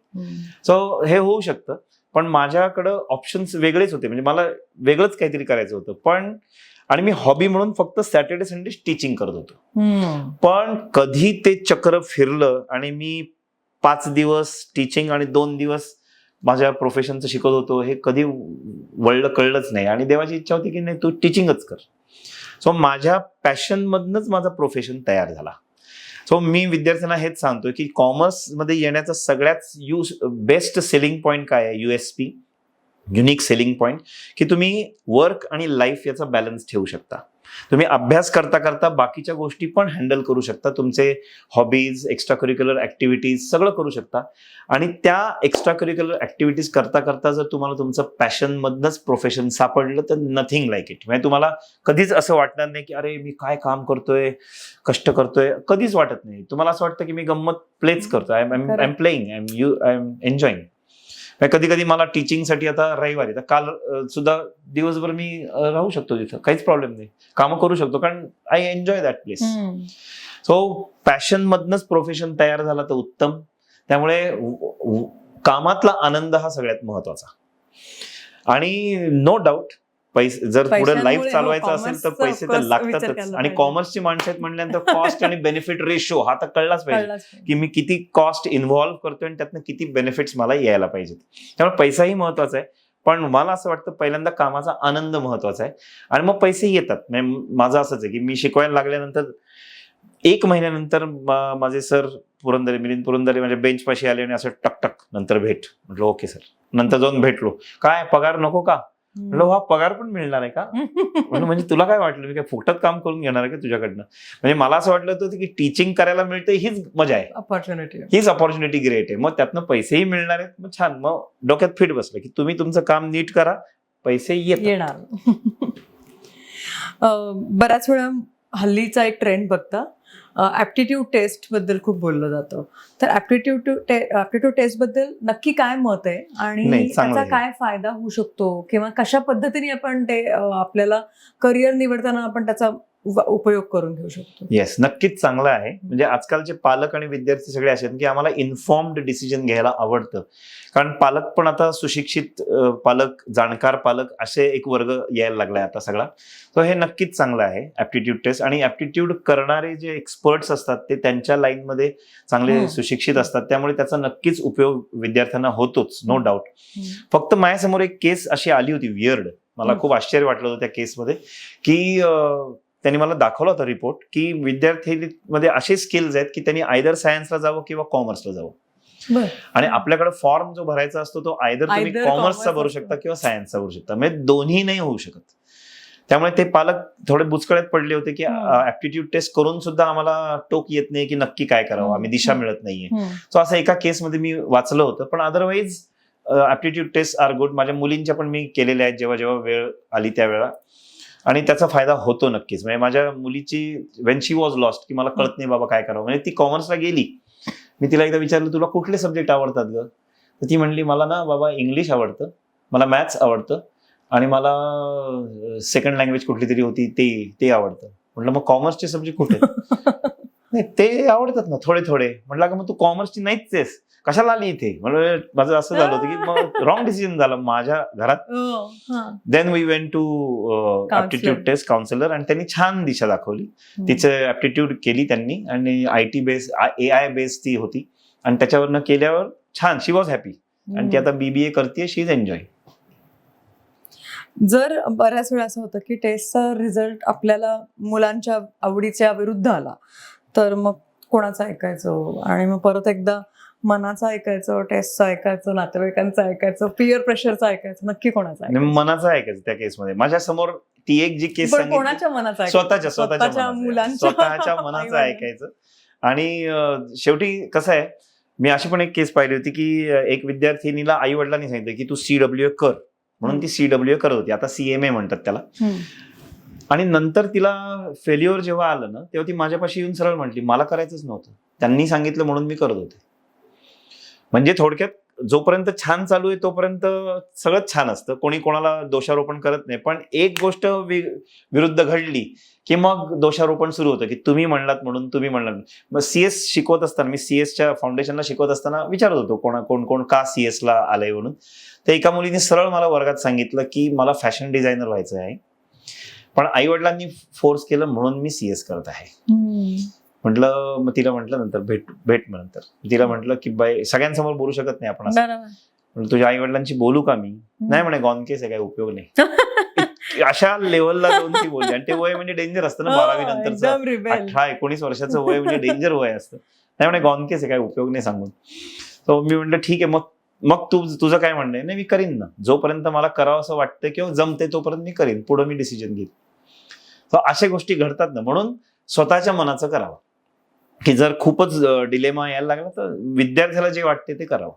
सो हे होऊ शकतं, पण माझ्याकडं ऑप्शन्स वेगळेच होते. म्हणजे मला वेगळंच काहीतरी करायचं होतं. आणि मी हॉबी म्हणून फक्त सॅटर्डे संडे टीचिंग करत होतो. पण कधी ते चक्र फिरलं आणि मी 5 दिवस टीचिंग आणि 2 दिवस माझ्या प्रोफेशनचं शिकत होतो, हे कधी वळलं कळलंच नाही. आणि देवाची इच्छा होती की नाही तू टीचिंगच कर. सो माझ्या पॅशन मधनच माझा प्रोफेशन तयार झाला. सो मी विद्यार्थ्यांना हेच सांगतोय की कॉमर्समध्ये येण्याचा सगळ्यात बेस्ट सेलिंग पॉईंट काय आहे, USP युनिक सेलिंग पॉईंट, की तुम्ही वर्क आणि लाईफ याचा बॅलन्स ठेवू शकता. तुम्ही अभ्यास करता करता बाकीच्या गोष्टी पण हँडल करू शकता, तुमचे हॉबीज, एक्स्ट्रा करिक्युलर ऍक्टिव्हिटीज सगळं करू शकता. आणि त्या एक्स्ट्रा करिक्युलर ऍक्टिव्हिटीज करता करता जर तुम्हाला तुमचं पॅशन मधनच प्रोफेशन सापडलं तर नथिंग लाईक इट. म्हणजे तुम्हाला कधीच असं वाटणार नाही की अरे मी काय काम करतोय, कष्ट करतोय, कधीच वाटत नाही. तुम्हाला असं वाटतं की मी गंमत प्लेच करतोय, I am playing, I am enjoying. कधी कधी मला टीचिंगसाठी आता रविवारी, तर काल सुद्धा दिवसभर मी राहू शकतो तिथं, काहीच प्रॉब्लेम नाही, कामं करू शकतो, कारण I enjoy that place. So passion मधनच प्रोफेशन तयार झाला तर उत्तम. त्यामुळे कामातला आनंद हा सगळ्यात महत्वाचा. आणि नो डाऊट पैसे जर पुढे लाईफ चालवायचं असेल तर पैसे तर लागतातच. आणि कॉमर्सची माणसं आहेत म्हणल्यानंतर कॉस्ट आणि बेनिफिट रेशो हा तर कळलाच पाहिजे की मी किती कॉस्ट इन्व्हॉल्व्ह करतोय आणि त्यातनं किती बेनिफिट्स मला यायला पाहिजेत. त्यामुळे पैसाही महत्वाचा आहे, पण मला असं वाटतं पहिल्यांदा कामाचा आनंद महत्वाचा आहे आणि मग पैसे येतात. माझं असंच आहे की मी शिकवायला लागल्यानंतर 1 महिन्यानंतर माझे सर मिलिंद पुरंदरे म्हणजे बेंच पाशी आले आणि असं टकटक नंतर भेट. म्हटलं ओके सर. नंतर जाऊन भेटलो, काय पगार नको का? म्हटलं हा पगार पण मिळणार आहे का? म्हणलं म्हणजे तुला काय वाटलं मी काय फुकटात काम करून घेणार आहे का तुझ्याकडनं? म्हणजे मला असं वाटलं होतं की टीचिंग करायला मिळते हीच मजा आहे, हीच अपॉर्च्युनिटी ग्रेट आहे, मग त्यातनं पैसेही मिळणार आहेत. मग छान, मग डोक्यात फिट बसलं की तुम्ही तुमचं काम नीट करा, पैसे येणार.
बऱ्याच वेळा हल्लीचा एक ट्रेंड बघता ऍप्टिट्यूड टेस्ट बद्दल खूप बोललं जातं. तर ऍप्टिट्यूड टेस्ट बद्दल नक्की काय मत आहे आणि त्याचा काय फायदा होऊ शकतो, किंवा कशा पद्धतीने आपण ते आपल्याला करिअर निवडताना आपण त्याचा उपयोग करून घेऊ शकतो?
येस, नक्कीच चांगलं आहे. म्हणजे आजकालचे पालक आणि विद्यार्थी सगळे असे आहेत की आम्हाला इन्फॉर्म्ड डिसिजन घ्यायला आवडतं, कारण पालक पण आता सुशिक्षित पालक, जाणकार पालक असे एक वर्ग यायला लागलाय आता सगळा. तर हे नक्कीच चांगलं आहे ऍप्टिट्यूड टेस्ट. आणि ऍप्टिट्यूड करणारे जे एक्सपर्ट्स असतात ते त्यांच्या लाईनमध्ये चांगले सुशिक्षित असतात, त्यामुळे त्याचा नक्कीच उपयोग विद्यार्थ्यांना होतोच, नो डाऊट. फक्त माझ्यासमोर एक केस अशी आली होती वियर्ड, मला खूप आश्चर्य वाटलं होतं त्या केसमध्ये, की त्यांनी मला दाखवला होता रिपोर्ट की विद्यार्थ्यांमध्ये असे स्किल्स आहेत की त्यांनी आयदर सायन्सला जावं किंवा कॉमर्सला जावं. आणि आपल्याकडे फॉर्म जो भरायचा असतो तो आयदर तुम्ही कॉमर्सचा भरू शकता किंवा सायन्सचा भरू शकता, म्हणजे दोन्ही नाही होऊ शकत. त्यामुळे ते पालक थोडे बुचकळ्यात पडले होते की ऍप्टिट्यूड टेस्ट करून सुद्धा आम्हाला टोक येत नाही की नक्की काय करावं, आम्ही दिशा मिळत नाहीये. सो असं एका केसमध्ये मी वाचलं होतं. पण otherwise aptitude test are good. माझ्या मुलींच्या पण मी केलेल्या आहेत जेव्हा जेव्हा वेळ आली त्यावेळेला, आणि त्याचा फायदा होतो नक्कीच. म्हणजे माझ्या मुलीची वेन शी वॉज लॉस्ट की मला कळत नाही बाबा काय करावं, म्हणजे ती कॉमर्सला गेली मी तिला एकदा विचारलं तुला कुठले सब्जेक्ट आवडतात ग, तर ती म्हणली मला ना बाबा इंग्लिश आवडतं, मला मॅथ्स आवडतं आणि मला सेकंड लँग्वेज कुठली तरी होती ते आवडतं. म्हटलं मग कॉमर्सचे सब्जेक्ट कुठे नाही ते आवडतात ना थोडे थोडे. म्हटलं का मग तू कॉमर्सची नाहीच आहेस, कशाला आली इथे. म्हणजे माझं असं झालं होतं की मग रॉंग डिसिजन झालं माझ्या घरात. Then we went to aptitude test counsellor आणि त्यांनी छान दिशा दाखवली. तिचं ऍप्टिट्यूड केली त्यांनी आणि IT बेस AI बेस ती होती आणि त्याच्यावरनं केल्यावर छान शी वॉज हॅपी आणि ती आता BBA करते, शी इज एन्जॉय.
जर बऱ्याच वेळा असं होतं की टेस्टचा रिझल्ट आपल्याला मुलांच्या आवडीच्या विरुद्ध आला तर मग कोणाचं ऐकायचं आणि मग परत एकदा मनाचं ऐकायचं, टेस्टचं ऐकायचं, नातेवाईकांचं ऐकायचं, पिअर प्रेशरचं ऐकायचं, नक्की कोणाचं ऐकायचं?
मनाचं ऐकायचं त्या केसमध्ये. माझ्या समोर ती एक जी केस
पण कोणाच्या मनाचं ऐकायचं?
स्वतःच्या
मुलांच्या
स्वतःच्या मनाचं ऐकायचं. आणि शेवटी कसं आहे, मी अशी पण एक केस पाहिली होती की एक विद्यार्थिनीला आई वडिलांनी सांगितलं की तू CWA कर म्हणून ती CWA करत होती, आता CMA म्हणतात त्याला. आणि नंतर तिला फेल्युअर जेव्हा आलं ना तेव्हा ती माझ्यापाशी येऊन सरळ म्हटली मला करायचंच नव्हतं, त्यांनी सांगितलं म्हणून मी करत होते. म्हणजे थोडक्यात जोपर्यंत छान चालू आहे तोपर्यंत सगळंच छान असतं, कोणी कोणाला दोषारोपण करत नाही. पण एक गोष्ट विरुद्ध घडली की मग दोषारोपण सुरू होतं की तुम्ही म्हणलात म्हणून, तुम्ही म्हणलात. मग CS शिकवत असताना, मी CSच्या फाउंडेशनला शिकवत असताना विचारत होतो कोण का CS ला आलंय म्हणून. तर एका मुलीने सरळ मला वर्गात सांगितलं की मला फॅशन डिझायनर व्हायचं आहे, पण आई वडिलांनी फोर्स केलं म्हणून मी CS करत आहे. म्हटलं, मग तिला म्हटलं नंतर भेट नंतर तिला म्हटलं की बाई सगळ्यांसमोर बोलू शकत नाही आपण असं. म्हटलं तुझ्या आई वडिलांची बोलू का मी? नाही म्हणे गॉन केस आहे, काही उपयोग नाही. अशा लेवलला जाऊन ती बोलली. आणि ते वय म्हणजे डेंजर असतं ना 12वी नंतरचं, 18-19 वर्षाचं वय म्हणजे डेंजर वय असतं. नाही म्हणे गॉन केस आहे, काही उपयोग नाही सांगून. तर मी म्हटलं ठीक आहे, मग तुझं काय म्हणणं आहे? नाही मी करीन ना, जोपर्यंत मला करावं असं वाटतं किंवा जमते तोपर्यंत मी करीन, पुढे मी डिसिजन घेईन. तर अशा गोष्टी घडतात ना, म्हणून स्वतःच्या मनाचं करावं. की जर खूपच डिलेमा यायला लागला तर विद्यार्थ्याला जे वाटते ते करावं.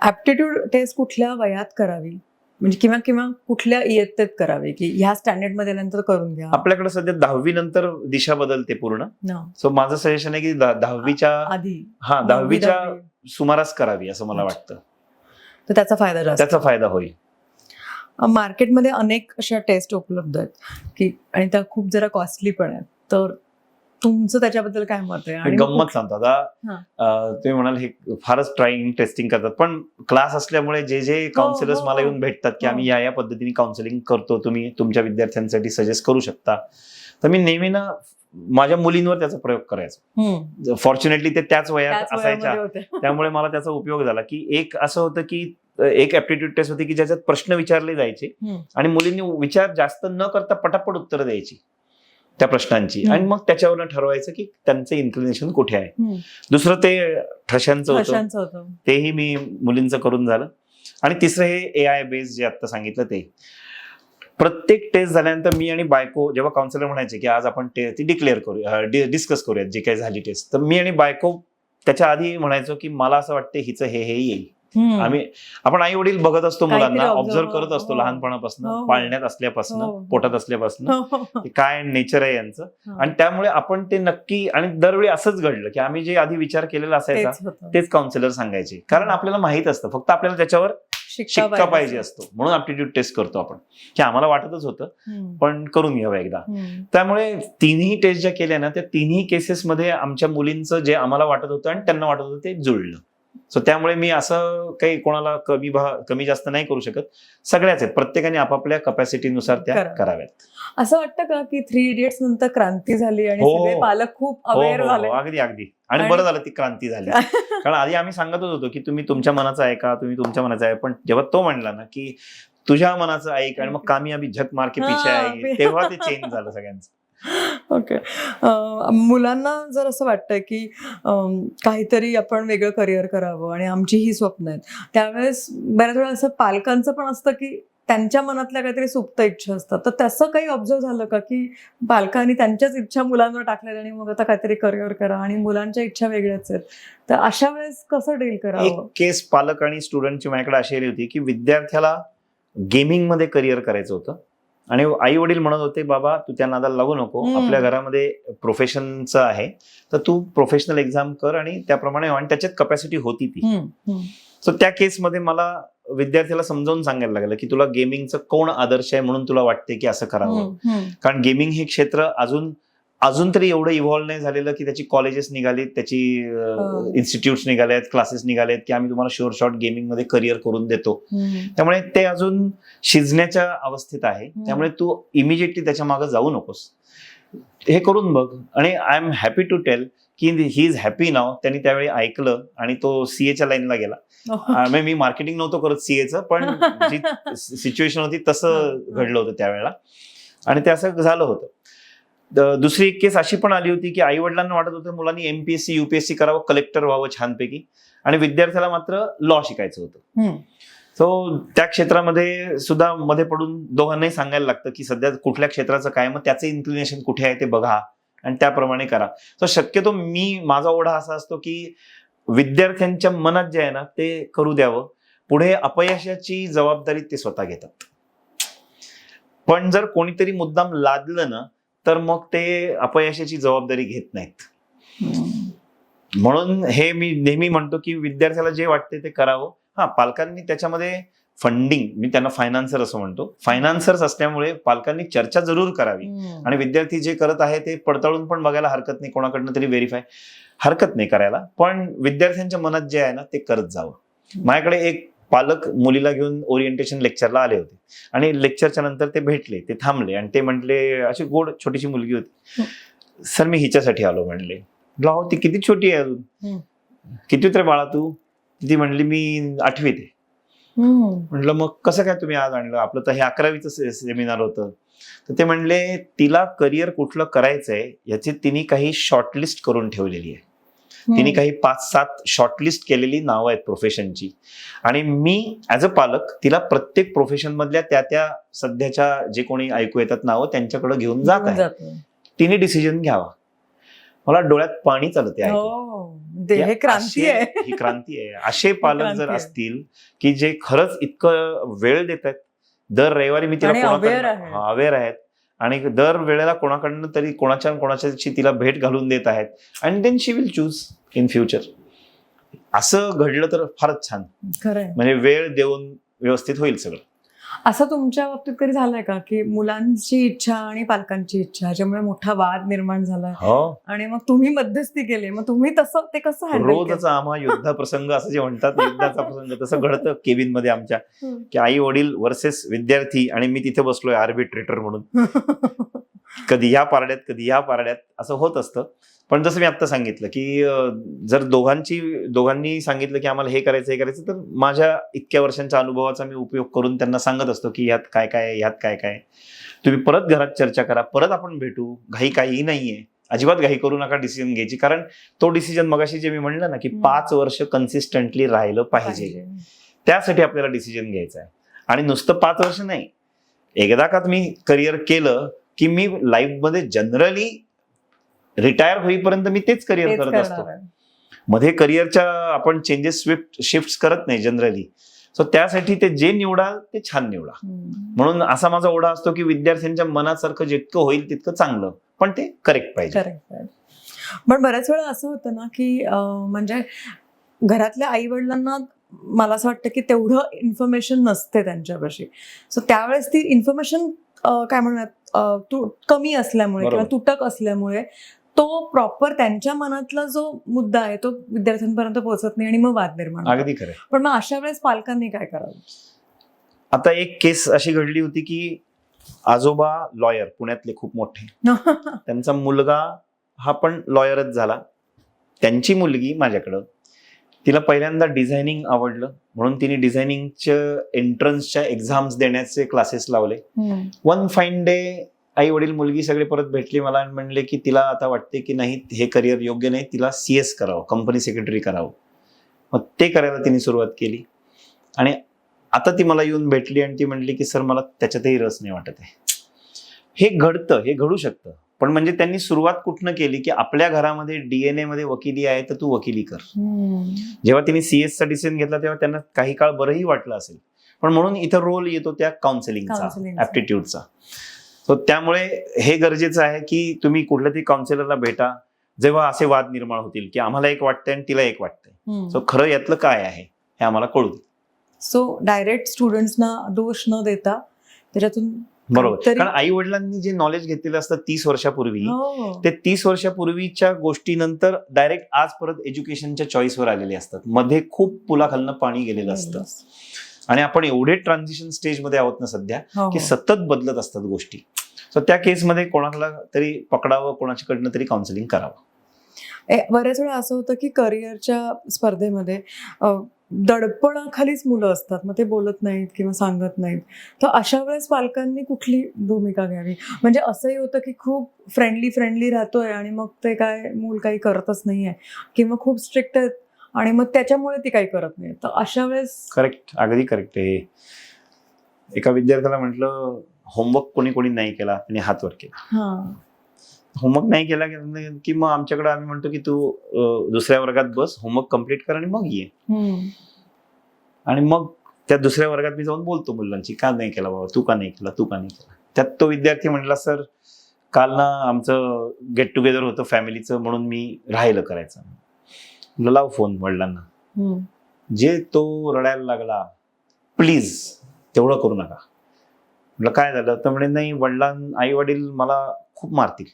ऍप्टिट्यूड टेस्ट कुठल्या वयात करावी, म्हणजे किंवा कुठल्या इयत्तेत करावी की ह्या स्टँडर्ड मध्ये नंतर करून घ्या?
आपल्याकडे सध्या 10वी नंतर दिशा बदलते पूर्ण. सो माझं सजेशन आहे की 10वीच्या
आधी,
10वीच्या सुमारास करावी असं मला वाटतं.
तर त्याचा फायदा
होईल.
मार्केटमध्ये अनेक अशा टेस्ट उपलब्ध आहेत की आणि त्या खूप जरा कॉस्टली पण आहेत, तर तुमचं त्याच्याबद्दल काय मत आहे? आणि
गंमत सांगतो आता, तुम्ही म्हणाल हे फारच ट्राईंग टेस्टिंग करतात, पण क्लास असल्यामुळे जे काउन्सिलर्स मला येऊन भेटतात की आम्ही या पद्धतीने काउन्सिलिंग करतो, तुम्ही तुमच्या विद्यार्थ्यांसाठी सजेस्ट करू शकता, तर मी नेहमी ना माझ्या मुलींवर त्याचा प्रयोग करायचो. फॉर्च्युनेटली ते त्याच वयात असायच्या, त्यामुळे मला त्याचा उपयोग झाला. की एक असं होतं की एक ऍप्टिट्यूड टेस्ट होती की ज्याच्यात प्रश्न विचारले जायचे आणि मुलींनी विचार जास्त न करता पटापट उत्तर द्यायची त्या प्रश्नांची, आणि मग त्याच्यावरनं ठरवायचं की त्यांचं इन्क्लिनेशन कुठे आहे. दुसरं ते ठशांचं होतं, तेही मी मुलींचं करून झालं. आणि तिसरं हे AI बेस जे आता सांगितलं ते. प्रत्येक टेस्ट झाल्यानंतर मी आणि बायको जेव्हा काउन्सिलर म्हणायचे की आज आपण ती डिक्लेअर करूया, डिस्कस करूयात जे काही झाली टेस्ट, तर मी आणि बायको त्याच्या आधी म्हणायचो की मला असं वाटतं हिचं हे येईल. आपण आई वडील बघत असतो मुलांना, ऑब्झर्व करत असतो लहानपणापासून, पाळण्यात असल्यापासून, पोटात असल्यापासून काय नेचर आहे यांचं, आणि त्यामुळे आपण ते नक्की, आणि दरवेळी असंच घडलं की आम्ही जे आधी विचार केलेला असायचा तेच काउन्सिलर सांगायचे, कारण आपल्याला माहित असतं, फक्त आपल्याला त्याच्यावर शिक्का पाहिजे असतो. म्हणून ऍप्टिट्यूड टेस्ट करतो आपण, की आम्हाला वाटतच होतं पण करून घ्यावं एकदा. त्यामुळे तिन्ही टेस्ट ज्या केल्या ना, त्या तिन्ही केसेसमध्ये आमच्या मुलींचं जे आम्हाला वाटत होतं आणि त्यांना वाटत होतं ते जुळलं. सो त्यामुळे मी असं काही कोणाला कमी जास्त नाही करू शकत. सगळ्याच आहेत, प्रत्येकाने आपापल्या कपॅसिटीनुसार त्या कराव्यात.
असं वाटतं का की 3 इडियट्स नंतर क्रांती झाली आणि सगळे पालक खूप अवेअर झाले?
अगदी. आणि बरं झालं ती क्रांती झाली. कारण आधी आम्ही सांगतच होतो की तुम्ही तुमच्या मनाचं ऐका, तुम्ही तुमच्या मनाचं आहे, पण जेव्हा तो म्हणला ना की तुझ्या मनाचं ऐक आणि मग कामयाबी झक मार के पीछे आहे, तेव्हा ते चेंज झालं सगळ्यांचं.
ओके. मुलांना जर असं वाटतं की काहीतरी आपण वेगळं करिअर करावं आणि आमची ही स्वप्न आहेत, त्यावेळेस बऱ्याच वेळा असं पालकांचं पण असतं की त्यांच्या मनातल्या काहीतरी सुप्त इच्छा असतात, तर तसं काही ऑब्झर्व झालं का की पालकांनी त्यांच्याच इच्छा मुलांवर टाकल्या आणि मग आता काहीतरी करिअर करा आणि मुलांच्या इच्छा वेगळ्याच आहेत, तर अशा वेळेस कसं डील करावं?
एक केस पालक आणि स्टुडंटची माझ्याकडे अशी आली होती की विद्यार्थ्याला गेमिंग मध्ये करिअर करायचं होतं आणि आई वडील म्हणत होते, बाबा तू त्या नादाला लागू नको, आपल्या घरामध्ये प्रोफेशनचं आहे तर तू प्रोफेशनल एक्झाम कर आणि त्याप्रमाणे, आणि त्याच्यात कपॅसिटी होती ती. सो त्या केसमध्ये मला विद्यार्थ्याला समजावून सांगायला लागलं की तुला गेमिंगचं कोण आदर्श आहे म्हणून तुला वाटते की असं करावं. कारण गेमिंग हे क्षेत्र अजून तरी एवढं इव्हॉल्व्ह नाही झालेलं की त्याची कॉलेजेस निघालीत, त्याची इन्स्टिट्यूट्स निघाले आहेत, क्लासेस निघालेत की आम्ही तुम्हाला शुअर शॉट गेमिंग मध्ये करिअर करून देतो. त्यामुळे ते अजून शिजण्याच्या अवस्थेत आहे. त्यामुळे तू इमिजिएटली त्याच्या मागे जाऊ नकोस, हे करून बघ. आणि I am happy to tell की ही इज हॅपी नाव. त्यांनी त्यावेळी ऐकलं आणि तो सीएच्या लाईनला गेला. मी मार्केटिंग नव्हतं करत सीएचं, पण जी सिच्युएशन होती तसं घडलं होतं त्यावेळेला आणि ते असं झालं होतं. दुसरी एक केस अशी पण आली होती की आई वडिलांना वाटत होतं मुलांनी एमपीएससी युपीएससी करावं, कलेक्टर व्हावं छानपैकी, आणि विद्यार्थ्याला मात्र लॉ शिकायचं होतं. सो त्या क्षेत्रामध्ये सुद्धा मध्ये पडून दोघांनाही सांगायला लागतं की सध्या कुठल्या क्षेत्राचं काय, मग त्याचं इन्क्लिनेशन कुठे आहे ते बघा आणि त्याप्रमाणे करा. सो शक्यतो माझा ओढा असा असतो की विद्यार्थ्यांच्या मनात जे आहे ना ते करू द्यावं. पुढे अपयशाची जबाबदारी ते स्वतः घेतात. पण जर कोणीतरी मुद्दाम लादलं ना तर मग ते अपयशाची जबाबदारी घेत नाहीत. म्हणून हे मी नेहमी म्हणतो की विद्यार्थ्याला जे वाटते ते करावं. पालकांनी त्याच्यामध्ये फंडिंग, मी त्यांना फायनान्सर असं म्हणतो, फायनान्सर्स असल्यामुळे पालकांनी चर्चा जरूर करावी आणि विद्यार्थी जे करत आहे ते पडताळून पण बघायला हरकत नाही, कोणाकडनं तरी व्हेरीफाय हरकत नाही करायला. पण विद्यार्थ्यांच्या मनात जे आहे ना ते करत जावं. माझ्याकडे एक पालक मुलीला घेऊन ओरिएंटेशन लेक्चरला आले होते आणि लेक्चरच्या नंतर ते भेटले, ते थांबले आणि ते म्हटले, अशी गोड छोटीशी मुलगी होती, सर मी हिच्यासाठी आलो म्हणले. लाव, ती किती छोटी आहे अजून, किती तर बाळा तू? ती म्हणली मी 8वीत आहे. म्हटलं मग कसं काय तुम्ही आज आणलं? आपलं तर हे 11वीचं सेमिनार होतं. तर ते म्हणले तिला करिअर कुठलं करायचंय याची तिने काही शॉर्टलिस्ट करून ठेवलेली आहे. तिने काही 5-7 शॉर्टलिस्ट केलेली नावं आहेत प्रोफेशनची, आणि मी ऍज अ पालक तिला प्रत्येक प्रोफेशन मधल्या त्या सध्याच्या जे कोणी ऐकू येतात नावं त्यांच्याकडे घेऊन जात आहे. तिने डिसिजन घ्यावा. मला डोळ्यात पाणी चालते आहे.
ही क्रांती
आहे. असे पालक जर असतील की जे खरंच इतकं वेळ देत आहेत, दर रविवारी मी तिला अवेअर आहेत आणि दर वेळेला कोणाकडनं तरी कोणाच्याशी तिला भेट घालून देत आहेत, and then she will choose in future. असं घडलं तर फारच छान. म्हणजे वेळ देऊन व्यवस्थित होईल सगळं.
असं तुमच्या बाबतीत कधी झालंय का की मुलांची इच्छा आणि पालकांची इच्छा ह्याच्यामुळे मोठा वाद निर्माण झाला आणि मग तुम्ही मध्यस्थी केली, मग तुम्ही ते कसं हँडल केलं?
रोजचा आम्हा युद्ध प्रसंग असं जे म्हणतात, युद्धाचा प्रसंग तसं घडतं केबिन मध्ये आमच्या, की आई वडील वर्सेस विद्यार्थी आणि मी तिथे बसलोय आर्बिट्रेटर म्हणून. कधी ह्या पारड्यात असं होत असतं. पण जसं मी आता सांगितलं की जर दोघांनी सांगितलं की आम्हाला हे करायचं, तर माझ्या इतक्या वर्षांच्या अनुभवाचा मी उपयोग करून त्यांना सांगत असतो की ह्यात काय काय तुम्ही परत घरात चर्चा करा, परत आपण भेटू, घाई काहीही नाहीये, अजिबात घाई करू नका डिसिजन घ्यायची. कारण तो डिसिजन मगाशी जे मी म्हणलं ना की 5 वर्ष कन्सिस्टंटली राहिलं पाहिजे, त्यासाठी आपल्याला डिसिजन घ्यायचा आहे. आणि नुसतं 5 वर्ष नाही, एकदा का तुम्ही करिअर केलं की मी लाईफमध्ये जनरली रिटायर होईपर्यंत मी तेच करिअर करत असतो. मध्ये करिअरच्या आपण चेंजेस शिफ्ट करत नाही जनरली. सो त्यासाठी ते जे निवडाल ते छान निवडा. म्हणून असा माझा ओढा असतो की विद्यार्थ्यांच्या मनासारखं जितकं होईल तितकं चांगलं, पण ते करेक्ट पाहिजे.
पण बऱ्याच वेळा असं होतं ना की म्हणजे घरातल्या आई वडिलांना मला असं वाटतं की तेवढं इन्फॉर्मेशन नसते त्यांच्यापाशी. सो त्यावेळेस ती इन्फॉर्मेशन काय म्हणूयात कमी असल्यामुळे किंवा तुटक असल्यामुळे तो प्रॉपर त्यांच्या मनातला जो मुद्दा आहे तो विद्यार्थ्यांपर्यंत पोहोचत नाही आणि मग वाद निर्माण होतो.
अगदी खरं.
पण मग अशा वेळेस पालकांनी काय करावं?
आता एक केस अशी घडली होती की आजोबा लॉयर, पुण्यातले खूप मोठे, त्यांचा मुलगा हा पण लॉयरच झाला. त्यांची मुलगी माझ्याकडं, तिला पहिल्यांदा डिझायनिंग आवडलं म्हणून तिने डिझायनिंगच्या एंट्रन्सच्या एक्झाम्स देण्याचे क्लासेस लावले. वन फाईन डे आई वडील मुलगी सगळे परत भेटली मला आणि म्हणले की तिला आता वाटते की नाही हे करिअर योग्य नाही, तिला CS करावं, कंपनी सेक्रेटरी करावं. मग ते करायला तिने सुरुवात केली आणि आता ती मला येऊन भेटली आणि ती म्हणली की सर मला त्याच्यातही रस नाही वाटत आहे. हे घडतं, हे घडू शकतं, पण म्हणजे त्यांनी सुरुवात कुठनं केली की आपल्या घरामध्ये DNA मध्ये वकिली आहे तर तू वकिली कर. जेव्हा तिने CS चा डिसिजन घेतला तेव्हा त्यांना काही काळ बरंही वाटलं असेल, पण म्हणून इथं रोल येतो त्या काउन्सिलिंगचा, ऍप्टिट्यूडचा. सो त्यामुळे हे गरजेचं आहे की तुम्ही कुठल्या तरी काउन्सिलरला भेटा जेव्हा असे वाद निर्माण होतील की आम्हाला एक वाटतंय आणि तिला एक वाटतंय. सो खरं यातलं काय आहे हे आम्हाला कळू दे.
सो डायरेक्ट स्टुडंट्सना दोष न देता त्याच्यातून
बरोबर.
तरी-
कारण आई वडिलांनी जे नॉलेज घेतलेलं असतं 30 वर्षापूर्वी,
हो.
ते 30 वर्षापूर्वीच्या गोष्टीनंतर डायरेक्ट आज परत एज्युकेशनच्या चॉईसवर आलेले असतात. मध्ये खूप पुलाखालनं पाणी गेलेलं असतं आणि आपण एवढे ट्रान्झिशन स्टेजमध्ये आहोत ना सध्या
हो,
की
हो.
सतत बदलत असतात गोष्टी. सो त्या केसमध्ये कोणाला तरी पकडावं, कोणाच्याकडनं तरी काउन्सिलिंग करावं.
बऱ्याच वेळा असं होतं की करिअरच्या स्पर्धेमध्ये दडपणाखालीच मुलं असतात, मग ते बोलत नाहीत किंवा सांगत नाहीत. तर अशा वेळेस पालकांनी कुठली भूमिका घ्यावी? म्हणजे असंही होतं की खूप फ्रेंडली राहतोय आणि मग ते काय मूल काही करतच नाहीये किंवा खूप स्ट्रिक्ट आहेत आणि मग त्याच्यामुळे ती काही करत नाही. तर अशा वेळेस
करेक्ट, अगदी करेक्ट आहे. एका विद्यार्थ्याला म्हटलं होमवर्क कोणी नाही केला आणि हात वर केला.
हा
होमवर्क नाही केला की मग आमच्याकडे आम्ही म्हणतो की तू दुसऱ्या वर्गात बस, होमवर्क कम्प्लीट कर आणि मग ये. आणि मग त्या दुसऱ्या वर्गात मी जाऊन बोलतो मुलांची, का नाही केला बाबा, तू का नाही केला. त्यात तो विद्यार्थी म्हणला, सर काल ना आमचं गेट टुगेदर होतं फॅमिलीचं म्हणून मी राहिलं करायचं. म्हणलं लाव फोन वडिलांना. जे तो रडायला लागला, प्लीज तेवढं करू नका. म्हटलं काय झालं? तर म्हणे नाही, आई वडील मला खूप मारतील.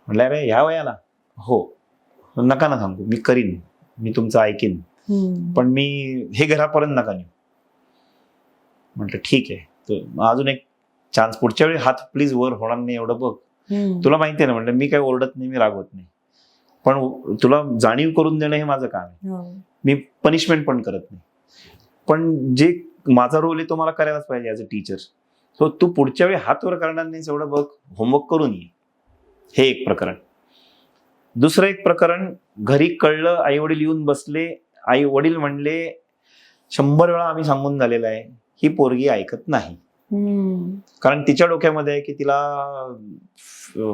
म्हटलं अरे ह्या वयाला? हो. नका ना सांगू, मी करीन, मी तुमचं ऐकीन, पण मी हे घरापर्यंत नका नेऊ. म्हटलं ठीक आहे, तर अजून एक चान्स, पुढच्या वेळी हात प्लीज वर होणार नाही एवढं बघ. तुला माहिती आहे ना, म्हटलं मी काही ओरडत नाही, मी रागवत नाही, पण तुला जाणीव करून देणं हे माझं काम आहे. मी पनिशमेंट पण करत नाही, पण जे माझा रोल आहे तो मला करायलाच पाहिजे ऍज अ टीचर. सो तू पुढच्या वेळी हात वर करणार नाहीस एवढं बघ, होमवर्क करून ये. हे एक प्रकरण. दुसरं एक प्रकरण, घरी कळलं, आई वडील येऊन बसले, आई वडील म्हणले 100 वेळा आम्ही सांगून झालेलं आहे, ही पोरगी ऐकत नाही. कारण तिच्या डोक्यामध्ये आहे की तिला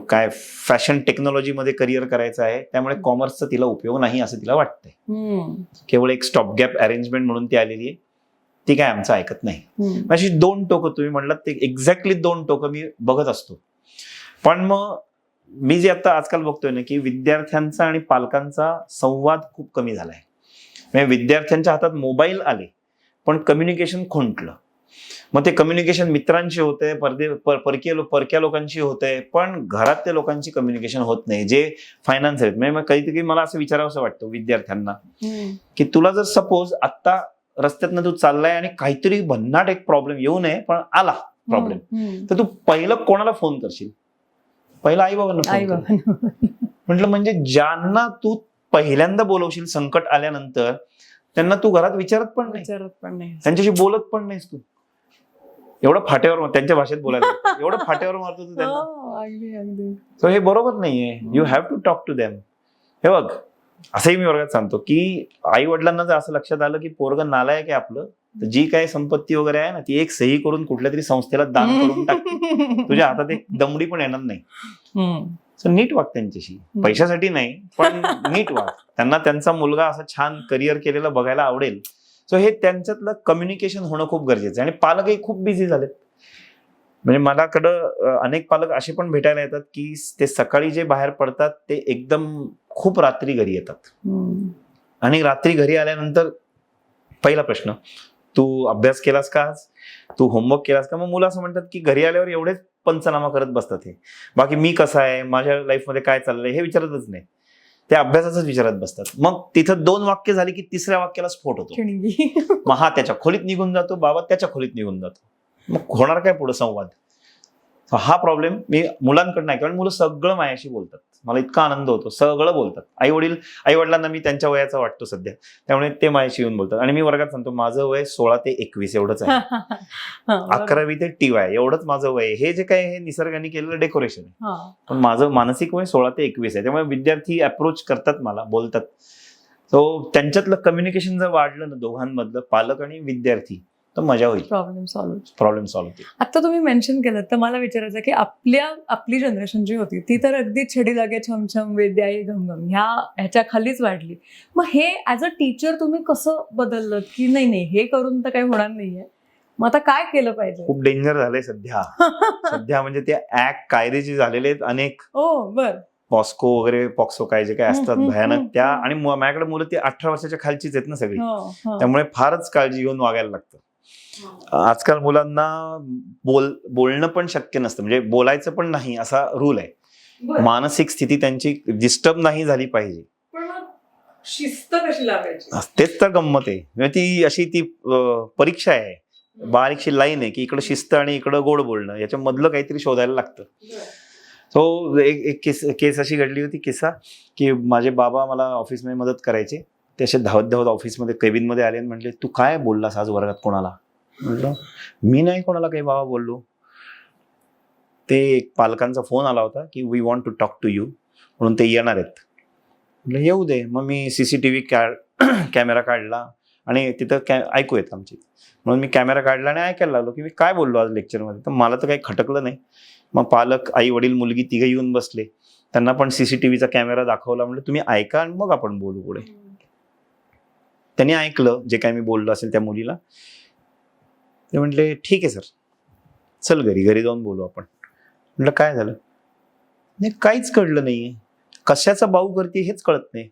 काय फॅशन टेक्नॉलॉजीमध्ये करिअर करायचं आहे, त्यामुळे कॉमर्सचा तिला उपयोग नाही असं तिला वाटतंय. केवळ एक स्टॉप गॅप अरेंजमेंट म्हणून ती आलेली आहे, ती काय आमचं ऐकत नाही. अशी 2 टोकं तुम्ही म्हणलात ते एक्झॅक्टली 2 टोकं मी बघत असतो. पण मग मी जे आता आजकाल बघतोय ना की विद्यार्थ्यांचा आणि पालकांचा संवाद खूप कमी झालाय. म्हणजे विद्यार्थ्यांच्या हातात मोबाईल आले पण कम्युनिकेशन खुंटलं. मग ते कम्युनिकेशन मित्रांशी होतंय, परक्या लोकांशी होतंय, पण घरातल्या लोकांची कम्युनिकेशन होत नाही, जे फायनान्स आहेत. म्हणजे कधीतरी मला असं विचारावं वाटतं विद्यार्थ्यांना की तुला जर सपोज आत्ता रस्त्यातनं तू चाललाय आणि काहीतरी भन्नाट एक प्रॉब्लेम येऊ नये पण आला प्रॉब्लेम, तर तू पहिलं कोणाला फोन करशील? पहिला आई बाबांना. म्हटलं म्हणजे ज्यांना तू पहिल्यांदा बोलवशील संकट आल्यानंतर, त्यांना तू घरात विचारत पण नाही, त्यांच्याशी बोलत पण नाहीस तू. एवढं फाट्यावर, त्यांच्या भाषेत बोलायला एवढं फाट्यावर मारतो तू त्यांना. सो हे बरोबर नाहीये. You have to talk to them. हे बघ, असंही मी वर्गात सांगतो की आई वडिलांना जर असं लक्षात आलं की पोरगं नालायक आहे आपलं, तर जी काही संपत्ती वगैरे आहे ना, ती एक सही करून कुठल्या तरी संस्थेला दान करून टाक. तुझ्या हातात एक दमडी पण येणार नाही. सो नीट वाग त्यांच्याशी, पैशासाठी नाही पण नीट वाग. त्यांना त्यांचा मुलगा असं छान करिअर केलेलं बघायला आवडेल. सो हे त्यांच्यातलं कम्युनिकेशन होणं खूप गरजेचं आहे. आणि पालकही खूप बिझी झालेत. म्हणजे मलाकडं अनेक पालक असे पण भेटायला येतात की ते सकाळी जे बाहेर पडतात ते एकदम खूप रात्री घरी येतात. आणि रात्री घरी आल्यानंतर पहिला प्रश्न, तू अभ्यास केलास का आज? तू होमवर्क केलास का? मग मुलं असं म्हणतात की घरी आल्यावर एवढेच पंचनामा करत बसतात. हे बाकी मी कसा आहे, माझ्या लाईफमध्ये काय चाललंय हे विचारतच नाही, ते अभ्यासाच विचारत बसतात. मग तिथं 2 वाक्य झाली की तिसऱ्या वाक्याला स्फोट होतो. मग हा त्याच्या खोलीत निघून जातो, बाबा त्याच्या खोलीत निघून जातो. मग होणार काय पुढे संवाद? हा प्रॉब्लेम मी मुलांकडनं आहे, कारण मुलं सगळं माझ्याशी बोलतात. मला इतका आनंद होतो, सगळं बोलतात. आई वडिलांना मी त्यांच्या वयाचा वाटतो सध्या, त्यामुळे ते माझ्याशी येऊन बोलतात. आणि मी वर्गात सांगतो माझं वय 16 ते 21 एवढंच आहे. 11वी ते TY एवढंच माझं वय. हे जे काय हे निसर्गाने केलेलं डेकोरेशन आहे, पण माझं मानसिक वय 16 ते 21 आहे. त्यामुळे विद्यार्थी अप्रोच करतात मला, बोलतात. सो त्यांच्यातलं कम्युनिकेशन जर वाढलं ना दोघांमधलं, पालक आणि विद्यार्थी, तर मजा होईल. प्रॉब्लेम सॉल्व्ह होते.
आता तुम्ही मेन्शन केलं तर मला विचारायचं की आपली जनरेशन जी होती ती तर अगदी छडी लागे छमछम वेद्याई घमघम ह्याच्या खालीच वाढली. मग हे ऍज अ टीचर तुम्ही कसं बदललं की नाही हे करून तर काही होणार नाहीये, मग आता काय केलं पाहिजे?
खूप डेंजर झालंय सध्या. सध्या म्हणजे ते ऍक्ट कायदे जे झालेले आहेत अनेक,
बर
पॉस्को वगैरे, पॉक्सो काय जे काय असतात भयानक त्या,
हम्म.
आणि माझ्याकडे मुलं ती 18 वर्षाच्या खालचीच आहेत ना सगळी,
हो.
त्यामुळे फारच काळजी घेऊन वागायला लागतं. आजकाल मुलांना बोलणं पण शक्य नसतं, म्हणजे बोलायचं पण नाही असा रूल आहे.
बरं.
मानसिक स्थिती त्यांची डिस्टर्ब नाही झाली पाहिजे.
पण मग शिस्त कशी लावायची?
तेच तर गंमत आहे. म्हणजे ती अशी ती परीक्षा आहे, बारीकशी लाईन आहे की इकडं शिस्त आणि इकडं गोड बोलणं, याच्या मधलं काहीतरी शोधायला लागतं. तो एक केस अशी घडली होती, किस्सा की माझे बाबा मला ऑफिसमध्ये मदत करायचे. ते असे धावत धावत ऑफिसमध्ये केबिनमध्ये आले आणि म्हटले, तू काय बोललास आज वर्गात कोणाला? म्हटलं, मी नाही कोणाला काही बाबा बोललो. ते एक पालकांचा फोन आला होता की we want to talk to you, म्हणून ते येणार आहेत. म्हटलं येऊ दे. मग मी CCTV कॅमेरा काढला आणि तिथं ऐकू येत आमची, म्हणून मी कॅमेरा काढला आणि ऐकायला लागलो की मी काय बोललो आज लेक्चरमध्ये. तर मला तर काही खटकलं नाही. मग पालक, आई वडील, मुलगी तिघे येऊन बसले. त्यांना पण CCTVचा कॅमेरा दाखवला. म्हणजे तुम्ही ऐका आणि मग आपण बोलू पुढे. त्यांनी ऐकलं जे काय मी बोललो असेल त्या मुलीला. ते म्हटले, ठीक आहे सर, चल घरी जाऊन बोलू आपण. म्हटलं काय झालं? नाही, काहीच कळलं नाहीये, कशाचा बाऊ करते हेच कळत नाही.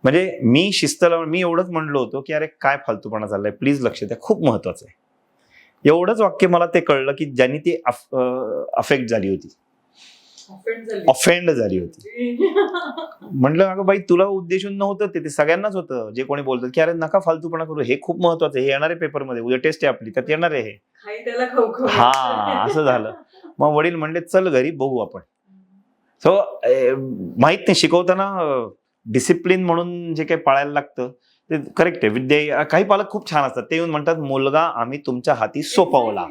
म्हणजे मी शिस्त लावून मी एवढंच म्हणलो होतो की अरे काय फालतूपणा चाललाय, प्लीज लक्ष द्या, खूप महत्वाचं आहे. एवढंच वाक्य मला ते कळलं की ज्यांनी ती अफेक्ट झाली होती, ऑफेंड झाली होती. म्हटलं अगं बाई, तुला उद्देशून नव्हतं ते सगळ्यांनाच होतं. जे कोणी बोलतात की अरे नका फालतूपणा करू, हे खूप महत्वाचं आहे, हे येणार आहे पेपरमध्ये, उद्या टेस्ट आहे आपली, त्यात येणार आहे हे. हा, असं झालं. मग वडील म्हणले, चल घरी बघू आपण. सो माहित नाही, शिकवताना डिसिप्लिन म्हणून जे काही पाळायला लागतं ते करेक्ट आहे. काही पालक खूप छान असतात, ते येऊन म्हणतात, मुलगा आम्ही तुमच्या हाती सोपवला,